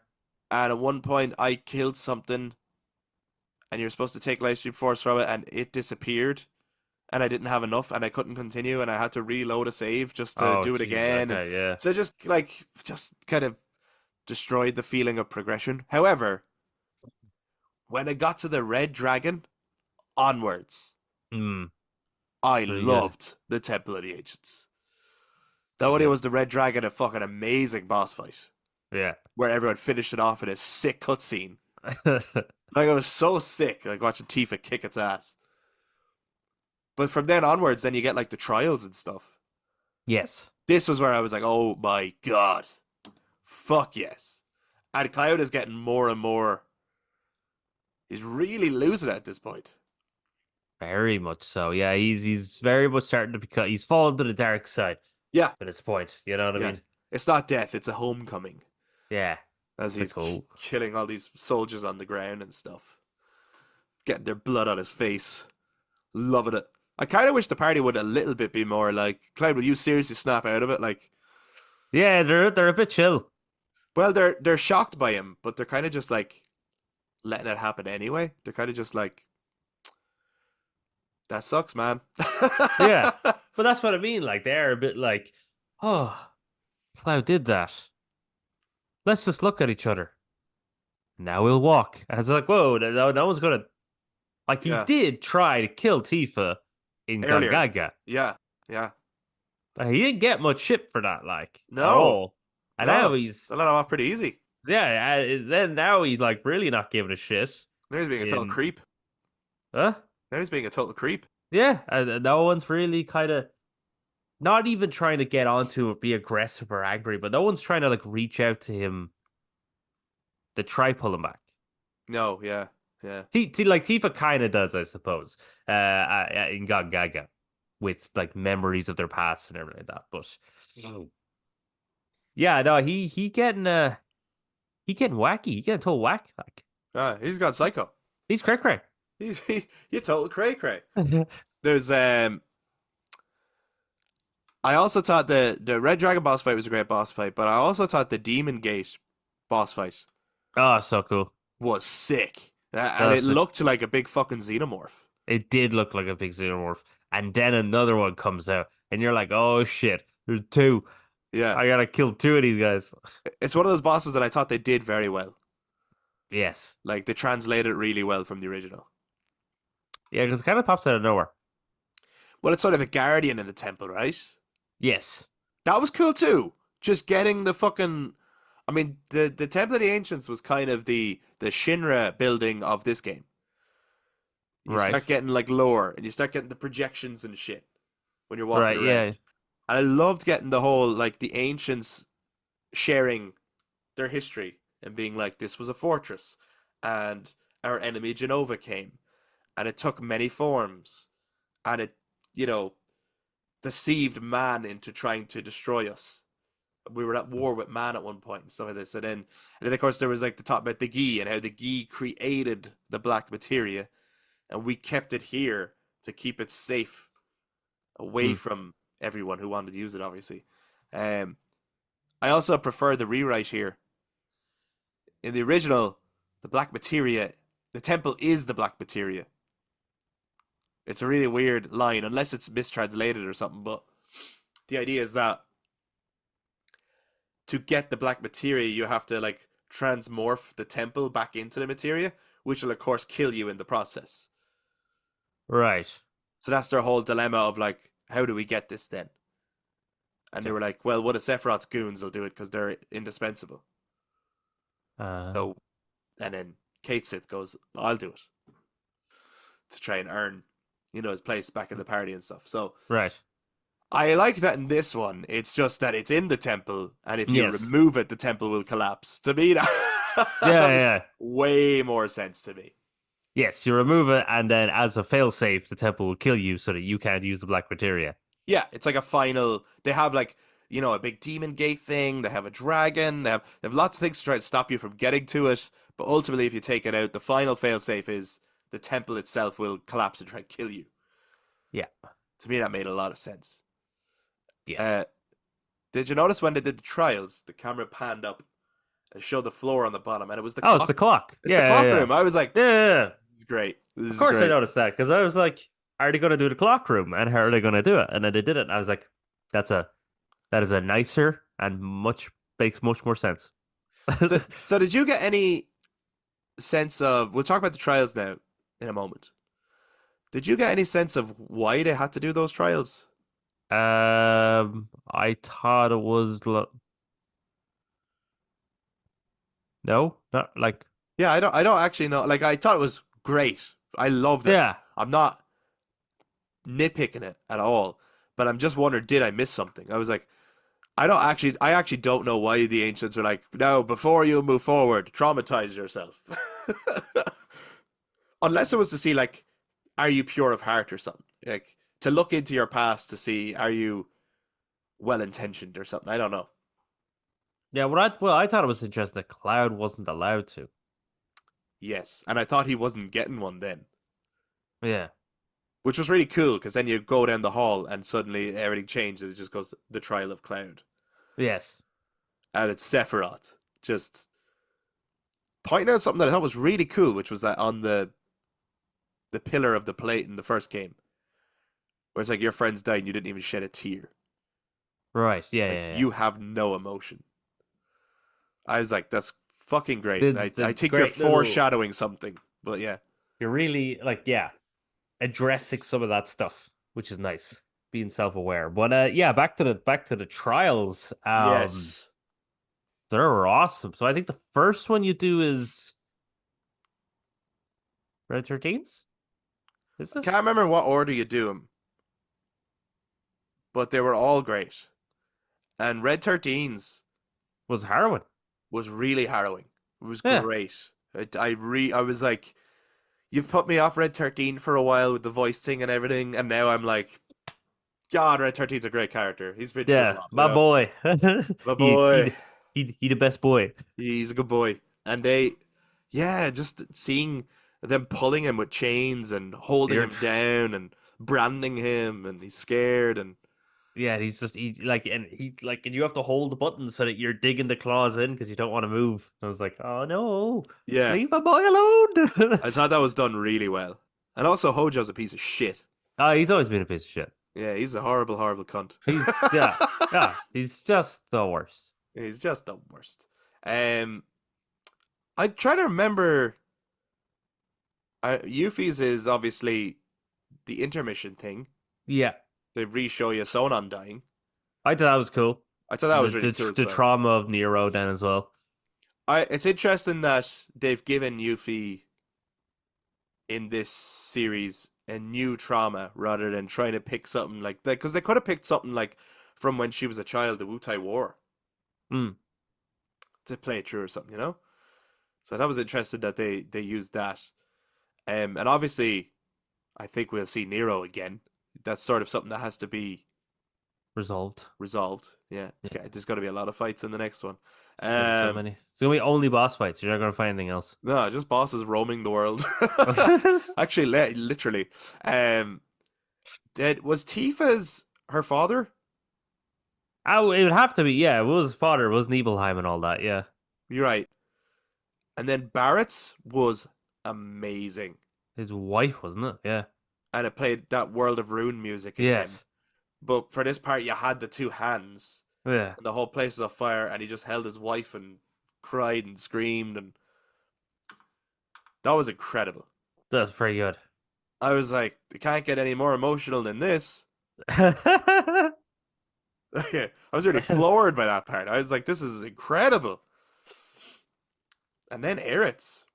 And at one point, I killed something, and you're supposed to take life stream force from it, and it disappeared, and I didn't have enough, and I couldn't continue, and I had to reload a save just to Oh, do it jeez. again, and Okay, yeah. so just kind of destroyed the feeling of progression. However, when I got to the red dragon onwards, Hmm. I Pretty good. loved the Temple of the Ancients. Not only Yep. was the red dragon a fucking amazing boss fight, Yeah. where everyone finished it off in a sick cutscene. Like it was so sick, like watching Tifa kick its ass. But from then onwards, then you get like the trials and stuff. Yes. This was where I was like, oh my god, fuck yes. And Cloud is getting more and more. He's really losing it at this point. Very much so. Yeah, he's very much starting to become. He's fallen to the dark side Yeah, at this point. You know what I yeah. mean? It's not death; it's a homecoming. Yeah. As It's like, he's oh, killing all these soldiers on the ground and stuff, getting their blood on his face, loving it. I kind of wish the party would a little bit be more like, Cloud, will you seriously snap out of it? Like, yeah, they're a bit chill. well, they're shocked by him, but they're kind of just like letting it happen anyway. They're kind of just like, that sucks, man. Yeah, but that's what I mean. Like they're a bit like, oh, Cloud did that. Let's just look at each other. Now we'll walk. And it's like, whoa, no one's gonna. Like he Yeah, did try to kill Tifa in earlier. Gongaga. Yeah, yeah. He didn't get much shit for that, like at No, all. And now no. he's They let him off pretty easy. yeah. Then now he's like really not giving a shit. Now he's being a total In creep. huh? Now he's being a total creep. Yeah, and no one's really kind of not even trying to get onto it, be aggressive or angry, but no one's trying to like reach out to him to try pull him back. No, yeah, yeah. Like Tifa kind of does, I suppose, in God Gaga, with like memories of their past and everything like that. But yeah, no, he getting wacky. He getting total whack. Like He's gone psycho. he's cray cray. You total cray cray. There's I also thought the Red Dragon boss fight was a great boss fight, but I also thought the Demon Gate boss fight Oh, so cool. was sick. And it That's looked like a big fucking xenomorph. It did look like a big xenomorph, and then another one comes out, and you're like, "Oh shit, there's two. Yeah. I gotta kill two of these guys." It's one of those bosses that I thought they did very well. Yes, Like they translated it really well from the original. yeah, because it kind of pops out of nowhere. Well, it's sort of a guardian in the temple, right? Yes, That was cool too. Just getting the fucking I mean, the Temple of the Ancients was kind of the Shinra building of this game. You right, start getting like lore and you start getting the projections and shit when you're walking right, around. yeah, And I loved getting the whole like the ancients sharing their history and being like, this was a fortress and our enemy Genova came and it took many forms and it, you know, deceived man into trying to destroy us. We were at war with man at one point and stuff like this. And then of course there was like the talk about the Gi and how the Gi created the black materia and we kept it here to keep it safe away Hmm. from everyone who wanted to use it, obviously. I also prefer the rewrite here. In the original, the black materia, the temple is the black materia. It's a really weird line, unless it's mistranslated or something, but the idea is that to get the black materia, you have to like transmorph the temple back into the materia, which will of course kill you in the process. right. So that's their whole dilemma of like, how do we get this then? And they Okay. were like, well, one of Sephiroth's goons will do it because they're indispensable. Uh, So, and then Cait Sith goes, I'll do it to try and earn, his place back in the party and stuff. So right. I like that in this one. It's just that it's in the temple, and if you Yes. remove it, the temple will collapse. To me, that, Yeah, that yeah, makes yeah. way more sense to me. Yes, you remove it, and then as a failsafe, the temple will kill you so that you can't use the black materia. Yeah, it's like a final. They have like a big demon gate thing. They have a dragon. They have lots of things to try to stop you from getting to it. But ultimately, if you take it out, the final failsafe is the temple itself will collapse and try to kill you. Yeah. To me, that made a lot of sense. Yes. Uh, did you notice when they did the trials, the camera panned up and showed the floor on the bottom, and it was the Oh, it's the clock. clock. It's the Yeah, yeah, clock yeah. room. I was like, Yeah, yeah, yeah. this is great. This Of is course I great. noticed that because I was like, are they going to do the clock room? And how are they going to do it? And then they did it. And I was like, that is a nicer and makes much more sense. So did you get any sense of? We'll talk about the trials now in a moment. Did you get any sense of why they had to do those trials? I thought it was no, not like Yeah, I don't actually know. Like, I thought it was great. I loved it. yeah. I'm not nitpicking it at all, but I'm just wondering, did I miss something? I was like, I actually don't know why the ancients were like, no, before you move forward, traumatize yourself. Unless it was to see, like, are you pure of heart or something? Like, to look into your past to see, are you well intentioned or something? I don't know. Yeah, I thought it was interesting that Cloud wasn't allowed to. Yes. And I thought he wasn't getting one then, Yeah. which was really cool because then you go down the hall and suddenly everything changed and it just goes the trial of Cloud. Yes. And it's Sephiroth just pointing out something that I thought was really cool, which was that on the pillar of the plate in the first game, where it's like your friends died and you didn't even shed a tear. Right. Yeah, Like, yeah, yeah. you have no emotion. I was like, that's fucking great. The And I the think you're great little foreshadowing something. But yeah. you're really like addressing some of that stuff, which is nice. Being self-aware. But yeah, back to the trials. Yes. They're awesome. So I think the first one you do is Red 13s? Is I it? can't remember what order you do them, but they were all great. And Red 13's Was Harrowing. was really harrowing. It was Yeah. great. I was like, you've put me off Red 13 for a while with the voice thing and everything, and now I'm like, God, Red 13's a great character. He's been through a Yeah, lot, my boy. My he boy. he he the best boy. He's a good boy. And yeah, just seeing them pulling him with chains and holding You're, him down and branding him, and he's scared. And yeah, and you have to hold the button so that you're digging the claws in because you don't want to move. I was like, oh no, yeah, leave my boy alone. I thought that was done really well. And also, Hojo's a piece of shit. Oh, he's always been a piece of shit. Yeah, he's a horrible, horrible cunt. He's yeah, he's just the worst. He's just the worst. I try to remember. Yuffie's is obviously the intermission thing. Yeah, They re-show you Sonon dying. I thought that was cool. I thought that The was really the, cool tr- as the well. trauma of Nero then as well. It's interesting that they've given Yuffie in this series a new trauma rather than trying to pick something like that, because they could have picked something like from when she was a child, the Wutai War, Mm. to play it through or something, So that was interesting that they used that. And obviously, I think we'll see Nero again. That's sort of something that has to be Resolved. resolved. Yeah, Yeah. there's got to be a lot of fights in the next one. So many. It's gonna be only boss fights. You're not gonna find anything else. No, just bosses roaming the world. Actually, literally. Was Tifa's her father? Oh, it would have to be. Yeah, it was his father. It was Nibelheim and all that. Yeah. You're right. And then Barrett's was amazing, His wife, wasn't it? Yeah. and it played that World of Ruin music again. Yes. But for this part, you had the two hands, Yeah. and the whole place was on fire, and he just held his wife and cried and screamed, and that was incredible. That's pretty good. I was like, it can't get any more emotional than this. I was really floored by that part. I was like, this is incredible. And then Eretz.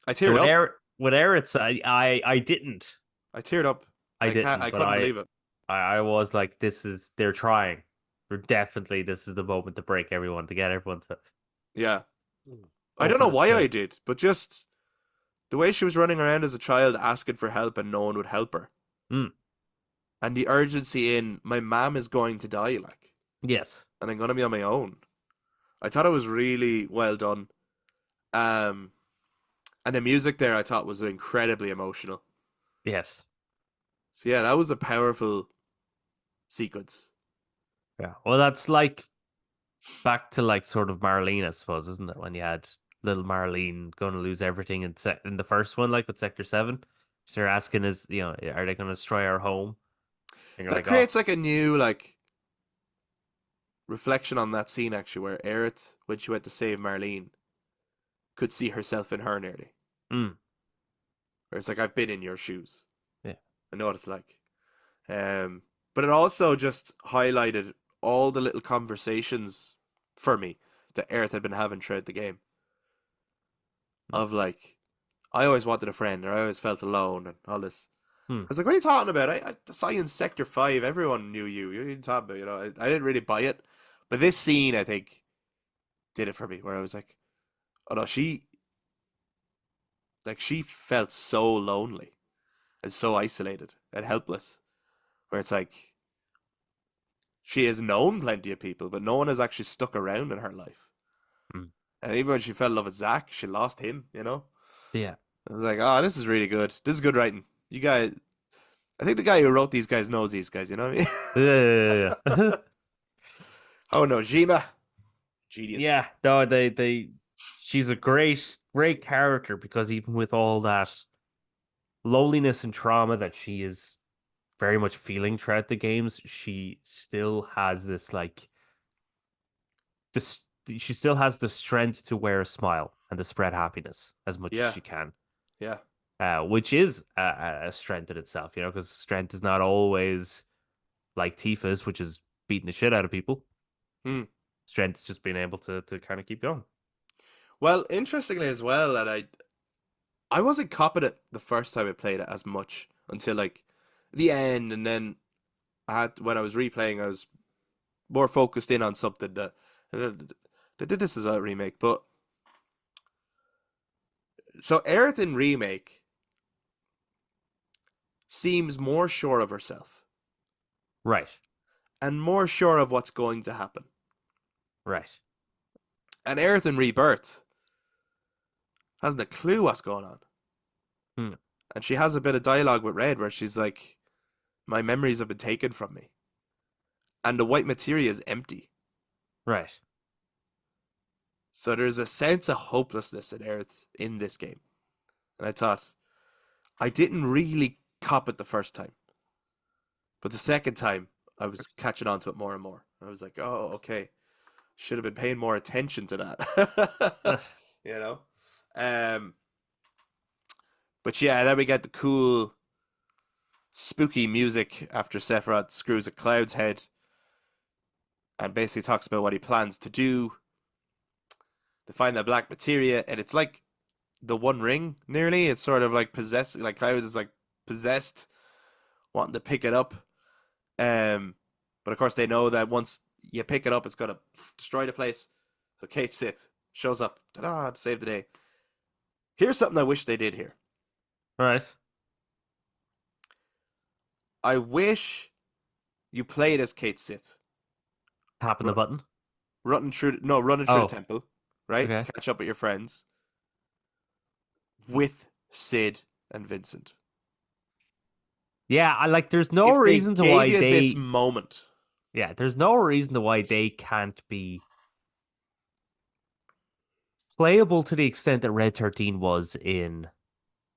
I Yeah, teared up. With Eretz, I didn't. I teared up. I didn't, I but couldn't believe it. I was like, they're trying. This is the moment to break everyone, to get everyone to Yeah. I don't open know up why to. I did, but just the way she was running around as a child asking for help and no one would help her. Mm, And the urgency in my mom is going to die, like, yes. and I'm gonna be on my own. I thought it was really well done. Um and the music there I thought was incredibly emotional. Yes. So yeah, that was a powerful sequence. Yeah. Well, that's like back to like sort of Marlene, I suppose, isn't it? When you had little Marlene going to lose everything in the first one, like with Sector 7. So they're asking, are they going to destroy our home? And you're That like, oh, creates like a new like reflection on that scene actually where Aerith, when she went to save Marlene, could see herself in her nearly. mm, Where it's like I've been in your shoes. yeah. I know what it's like. But it also just highlighted all the little conversations for me that Aerith had been having throughout the game. Of like, I always wanted a friend, or I always felt alone, and all this. I Mm. was like, "What are you talking about? I saw you in Sector 5. Everyone knew you. What are you talking about? You know, I didn't really buy it, but this scene, I think, did it for me. Where I was like, oh no, she felt so lonely and so isolated and helpless. Where it's like she has known plenty of people, but no one has actually stuck around in her life. Mm. And even when she fell in love with Zach, she lost him. You know, Yeah. I was like, oh, this is really good. This is good writing. You guys, I think the guy who wrote these guys knows these guys. You know what I mean? Yeah. Oh no, Jima, genius. Yeah. No, she's a great character, because even with all that loneliness and trauma that she is very much feeling throughout the games, she still has this like this. She still has the strength to wear a smile and to spread happiness as much as Yeah, she can, yeah. which is a strength in itself, because strength is not always like Tifa's, which is beating the shit out of people. Hmm. Strength is just being able to kind of keep going. Well, interestingly as well, and I wasn't copping it the first time I played it as much until like the end, and then when I was replaying, I was more focused in on something that they did this as well remake, but so Aerith in remake seems more sure of herself Right, and more sure of what's going to happen, right. and Aerith in Rebirth hasn't a clue what's going on, Hmm. and she has a bit of dialogue with Red where she's like, "My memories have been taken from me," and the white materia is empty. Right. So there's a sense of hopelessness in Earth in this game. And I thought, I didn't really cop it the first time. But the second time, I was catching on to it more and more. I was like, oh, okay. Should have been paying more attention to that. You know? Um, but yeah, then we get the cool, spooky music after Sephiroth screws a Cloud's head and basically talks about what he plans to do to find the black materia. And it's like the One Ring, nearly. It's sort of like possessed, like Cloud is like possessed, wanting to pick it up. But of course they know that once you pick it up, it's gonna destroy the place. So Cait Sith shows up, ta-da, to save the day. Here's something I wish they did here. Right. I wish you played as Cait Sith, Tapping the button. running through the Oh, temple, right, to okay. catch up with your friends, with Sid and Vincent. Yeah, I like. There's no If they reason to gave why you this they. moment, Yeah, there's no reason to why they can't be playable to the extent that Red 13 was in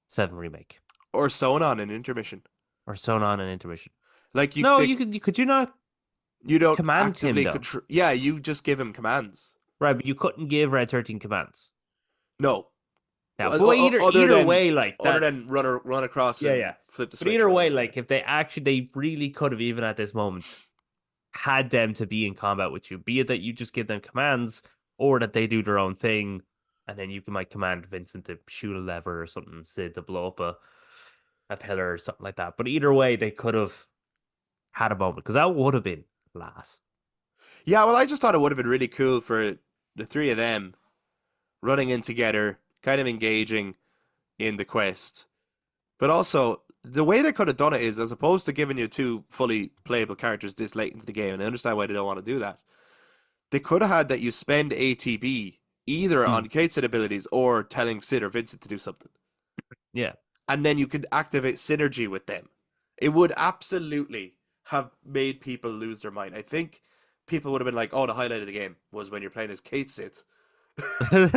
7 Remake, or Sonon in intermission, or Sonon and Intermission. like No, could you not you don't command him actively though? control. Yeah, you just give him commands. Right, but you couldn't give Red 13 commands. No, Now, but other either than way, like other that. than run across Yeah, and yeah. flip the But switch either or way, whatever. like if they really could have, even at this moment, had them to be in combat with you, be it that you just give them commands or that they do their own thing, and then you might command Vincent to shoot a lever or something, Sid to blow up a pillar or something like that. But either way, they could have had a moment because that would have been class. Yeah, well, I just thought it would have been really cool for the three of them running in together, kind of engaging in the quest. But also, the way they could have done it is, as opposed to giving you two fully playable characters this late into the game, and I understand why they don't want to do that, they could have had that you spend ATB either on Cait's abilities or telling Sid or Vincent to do something. Yeah. And then you could activate synergy with them. It would absolutely have made people lose their mind. I think people would have been like, oh, the highlight of the game was when you're playing as Cait Sith. Who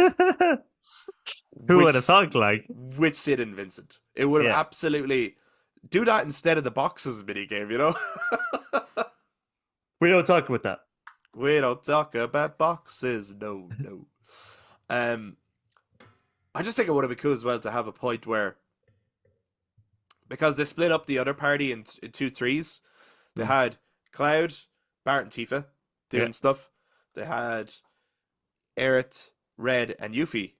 would have thought, like? With Sid and Vincent. It would have absolutely... Do that instead of the boxes minigame, you know? We don't talk about that. We don't talk about boxes. No, no. I just think it would have been cool as well to have a point where... Because they split up the other party in 2 3s. They had Cloud, Bart, and Tifa doing stuff. They had Aerith, Red, and Yuffie.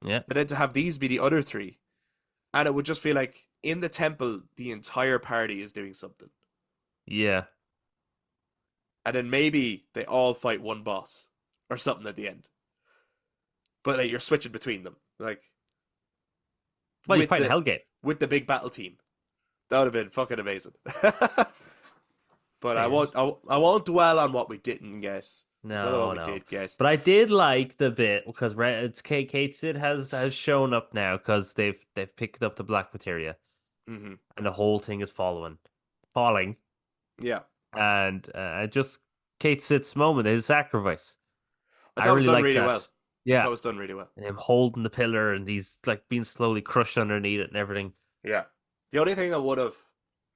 Yeah. But then to have these be the other three. And it would just feel like in the temple, the entire party is doing something. Yeah. And then maybe they all fight one boss or something at the end. But like, you're switching between them. Like, well, you fight Hellgate. With the big battle team. That would have been fucking amazing. But I won't dwell on what we didn't get. No, we did get. But I did like the bit because Cait Sith has shown up now because they've picked up the black materia, and the whole thing is falling. Yeah, and just Cait Sith's moment, his sacrifice. I thought it was done really well. Yeah, that was done really well. And him holding the pillar, and he's like being slowly crushed underneath it and everything. Yeah, the only thing that would have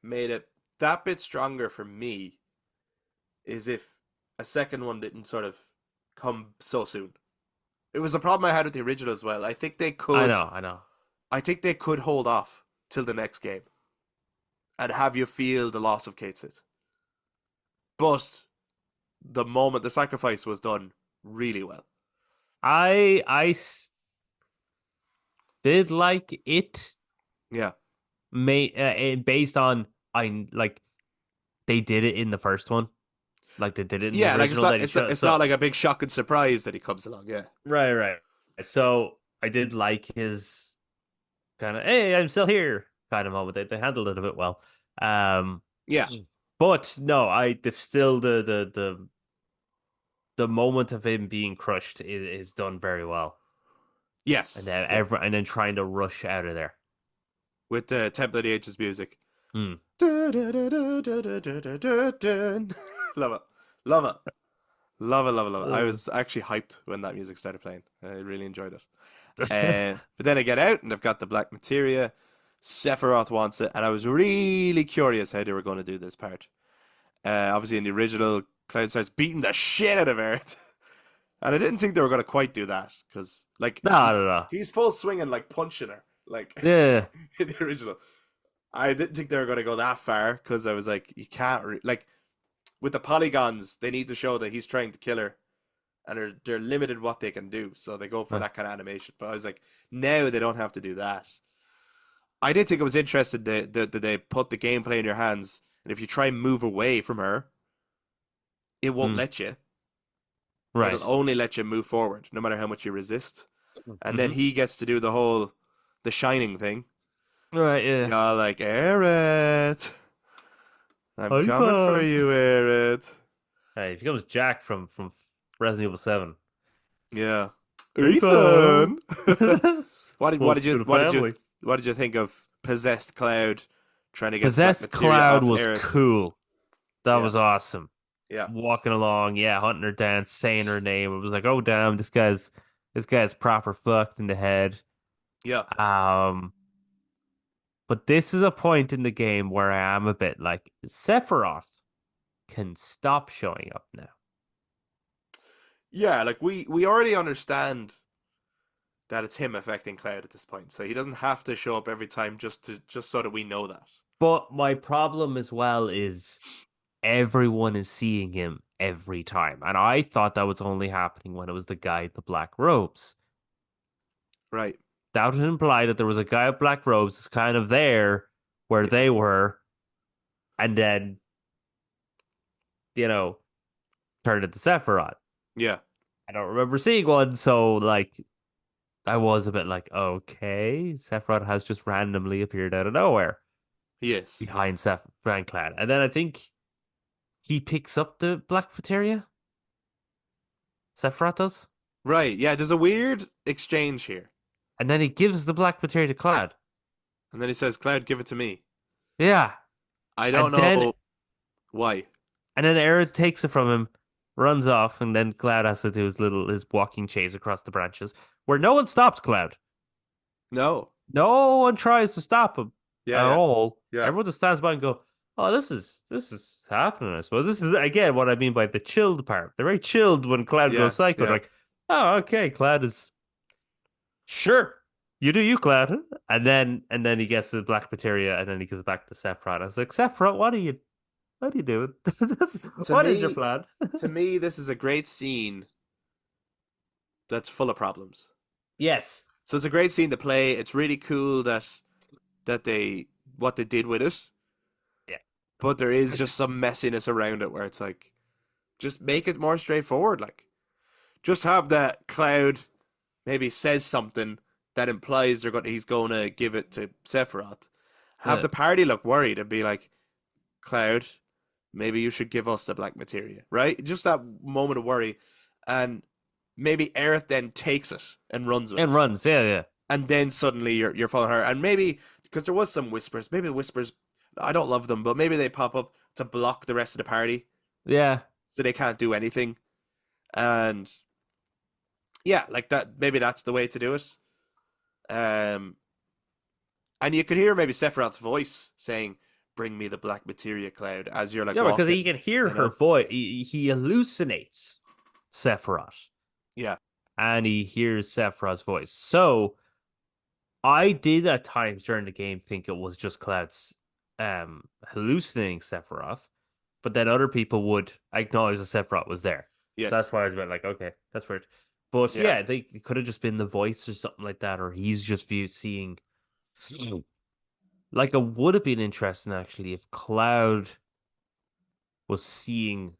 made it that bit stronger for me is if a second one didn't sort of come so soon. It was a problem I had with the original as well. I think they could. I know. I think they could hold off till the next game and have you feel the loss of Cait Sith. But the moment the sacrifice was done really well. I did like it. Yeah. Based on they did it in the first one. Like they did it in the original. It's not like a big shock and surprise that he comes along, yeah. Right. So I did like his kind of, hey, I'm still here kind of moment. They handled it a bit well. Yeah. But no, still the moment of him being crushed is done very well. Yes. And then and then trying to rush out of there. With Temple of the Ages music. Mm. Love it. I was actually hyped when that music started playing. I really enjoyed it. But then I get out and I've got the black materia. Sephiroth wants it, and I was really curious how they were going to do this part. Obviously, in the original, Cloud starts beating the shit out of Earth. And I didn't think they were going to quite do that, because he's full swinging, like punching her. Like, in the original. I didn't think they were going to go that far, because I was like, you can't... like, with the polygons, they need to show that he's trying to kill her. And they're limited what they can do, so they go for that kind of animation. But I was like, now they don't have to do that. I did think it was interesting that they put the gameplay in your hands, and if you try and move away from her, it won't let you. Right. It'll only let you move forward, no matter how much you resist. And then he gets to do the shining thing. Right, yeah. You're like, Aerith, I'm coming for you, Aerith. Hey, he becomes Jack from Resident Evil 7. Yeah. Ethan! What did you think of Possessed Cloud trying to get Possessed Cloud was Aerith? Cool. That was awesome. Yeah. Walking along, hunting her down, saying her name. It was like, oh damn, this guy's proper fucked in the head. Yeah. But this is a point in the game where I am a bit like, Sephiroth can stop showing up now. Yeah, like we already understand that it's him affecting Cloud at this point, so he doesn't have to show up every time just so that we know that. But my problem as well is everyone is seeing him every time. And I thought that was only happening when it was the guy in the black robes. Right. That would imply that there was a guy with black robes that's kind of there where they were, and then, turned into Sephiroth. Yeah. I don't remember seeing one, so like I was a bit like, okay, Sephiroth has just randomly appeared out of nowhere Yes. behind Clan. And then I think he picks up the black materia. Sephiroth does. Right. Yeah. There's a weird exchange here, And then he gives the black materia to Cloud. and then he says, "Cloud, give it to me." Yeah. I don't And then know why. Aerith takes it from him, runs off, and then Cloud has to do his walking chase across the branches, where no one stops Cloud. No. No one tries to stop him at Yeah. all. Yeah. Everyone just stands by and go, "Oh, this is happening." I suppose this is again what I mean by the chilled part. They're very chilled when Cloud Yeah. goes psycho. Yeah. Like, oh, okay, Cloud is sure. You do you, Cloud. And then he gets the black materia, and then he goes back to Sephiroth. I was like, Sephiroth, what are you doing? What is your plan? To me, this is a great scene that's full of problems. Yes. So it's a great scene to play. It's really cool that they what they did with it. Yeah. But there is just some messiness around it where it's like, just make it more straightforward. Like, just have that Cloud maybe says something that implies he's going to give it to Sephiroth. Have the party look worried and be like, Cloud, maybe you should give us the black materia, right? Just that moment of worry, and maybe Aerith then takes it and runs with it. And runs, yeah. And then suddenly you're following her, and maybe because there was some whispers, maybe the whispers, I don't love them, but maybe they pop up to block the rest of the party, Yeah. so they can't do anything, and yeah, like that. Maybe that's the way to do it. And you could hear maybe Sephiroth's voice saying, "Bring me the black materia, Cloud," as you're like, Yeah, because walking, he can hear you her know? voice. He hallucinates Sephiroth. Yeah. And he hears Sephiroth's voice. So I did at times during the game think it was just Cloud's hallucinating Sephiroth, but then other people would acknowledge that Sephiroth was there. Yes. So that's why I was like, okay, that's weird. But Yeah. yeah, it could have just been the voice or something like that, or he's just seeing. Like, it would have been interesting actually if Cloud was seeing.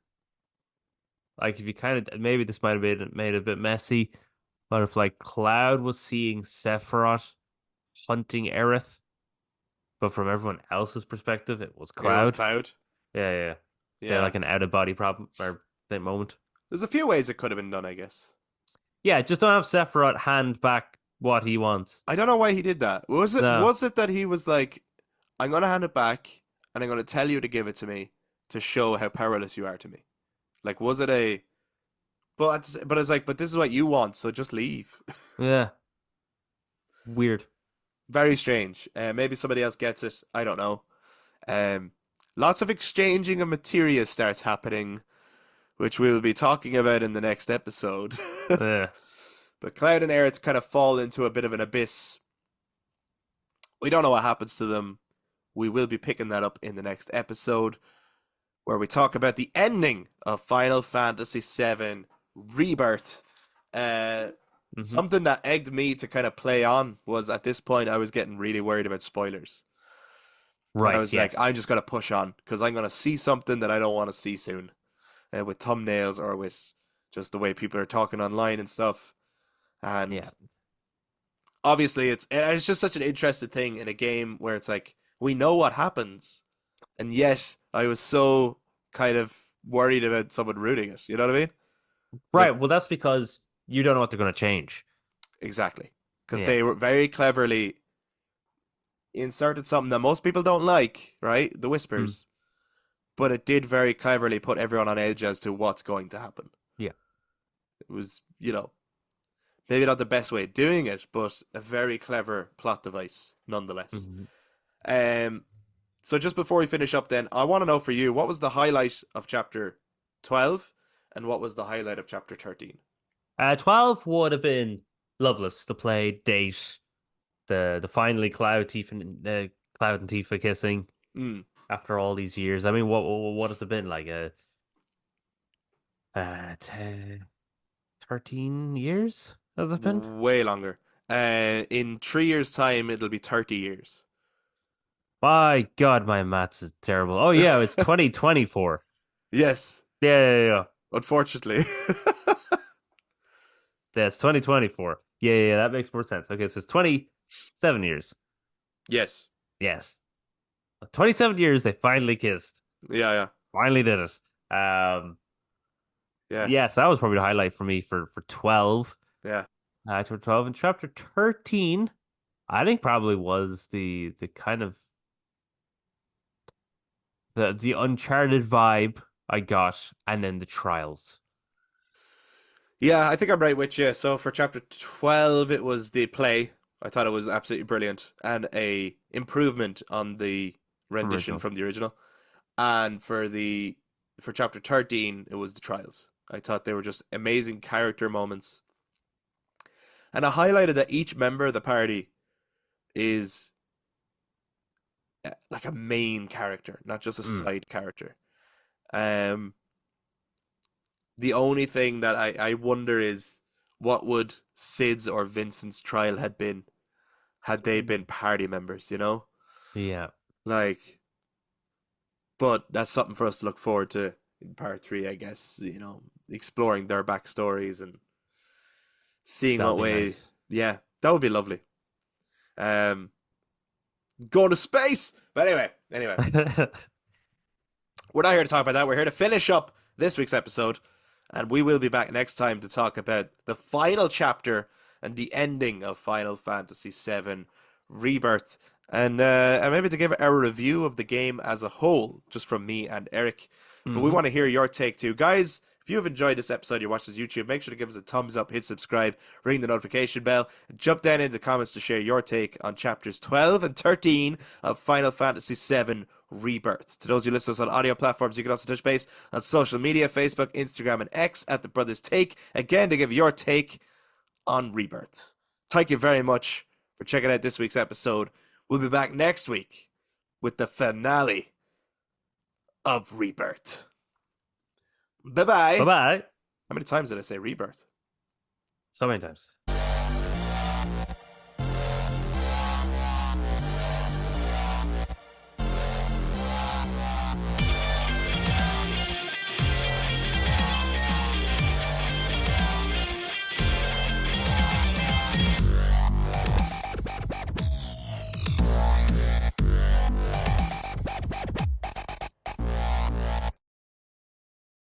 Like, if you kind of maybe this might have made it a bit messy, but if like Cloud was seeing Sephiroth hunting Aerith, but from everyone else's perspective, it was It was Cloud. Cloud. Yeah. Yeah. Like an out of body problem or that moment. There's a few ways it could have been done, I guess. Yeah, just don't have Sephiroth hand back what he wants. I don't know why he did that. Was it that he was like, I'm gonna hand it back and I'm gonna tell you to give it to me to show how powerless you are to me? Like, was it a but it's like, but this is what you want, so just leave. Yeah. Weird. Very strange. Maybe somebody else gets it. I don't know. Lots of exchanging of materia starts happening, which we will be talking about in the next episode. Yeah. But Cloud and Aerith kind of fall into a bit of an abyss. We don't know what happens to them. We will be picking that up in the next episode, where we talk about the ending of Final Fantasy VII Rebirth. Something that egged me to kind of play on was, at this point, I was getting really worried about spoilers. Right. And I was yes. like, I'm just going to push on because I'm going to see something that I don't want to see soon, with thumbnails or with just the way people are talking online and stuff. And yeah. Obviously, it's just such an interesting thing in a game where it's like, we know what happens, and yet I was so kind of worried about someone ruining it. You know what I mean? Right. Like, well, that's because you don't know what they're going to change. Exactly. Because they were very cleverly inserted something that most people don't like, right? The whispers. But it did very cleverly put everyone on edge as to what's going to happen. Yeah. It was, maybe not the best way of doing it, but a very clever plot device, nonetheless. So just before we finish up then, I want to know for you, what was the highlight of Chapter 12 and what was the highlight of Chapter 13? 12 would have been Loveless, the play, date, the finally Cloud and Tifa kissing. after all these years. I mean, what has it been like? 10, 13 years has it been? Way longer. In 3 years' time, it'll be 30 years. My God, my maths is terrible. Oh yeah, it's 2024. Yes, Yeah, yeah, yeah. unfortunately. Yeah, it's 2024. Yeah, yeah, yeah, that makes more sense. Okay, so it's 27 years. Yes. Yes. 27 years they finally kissed. Yeah, yeah, Finally did it. yeah, Yes, that was probably the highlight for me for 12. yeah. Chapter 12 and chapter 13, I think probably was the kind of the Uncharted vibe I got, and then the trials. Yeah, I think I'm right with you. So for chapter 12, it was the play. I thought it was absolutely brilliant and a improvement on the rendition Original. from the original. And for chapter 13, it was the trials. I thought they were just amazing character moments. And I highlighted that each member of the party is like a main character, not just a Mm, side character. Um, the only thing that I wonder is what would Sid's or Vincent's trial had they been party members, you know? yeah, Like, but that's something for us to look forward to in part three, I guess, exploring their backstories and seeing that'll what be way, nice. yeah, that would be lovely. Um, Going to space! But anyway, we're not here to talk about that. We're here to finish up this week's episode, and we will be back next time to talk about the final chapter and the ending of Final Fantasy VII Rebirth, and maybe to give our review of the game as a whole, just from me and Eric. But we Hmm. want to hear your take too, guys. If you have enjoyed this episode, you watched this YouTube, make sure to give us a thumbs up, hit subscribe, ring the notification bell, and jump down into the comments to share your take on chapters 12 and 13 of Final Fantasy VII Rebirth. To those who listen to us on audio platforms, you can also touch base on social media, Facebook, Instagram, and X at The Brothers Take, again to give your take on Rebirth. Thank you very much for checking out this week's episode. We'll be back next week with the finale of Rebirth. Bye Bye bye. bye. How many times did I say Rebirth? So many times.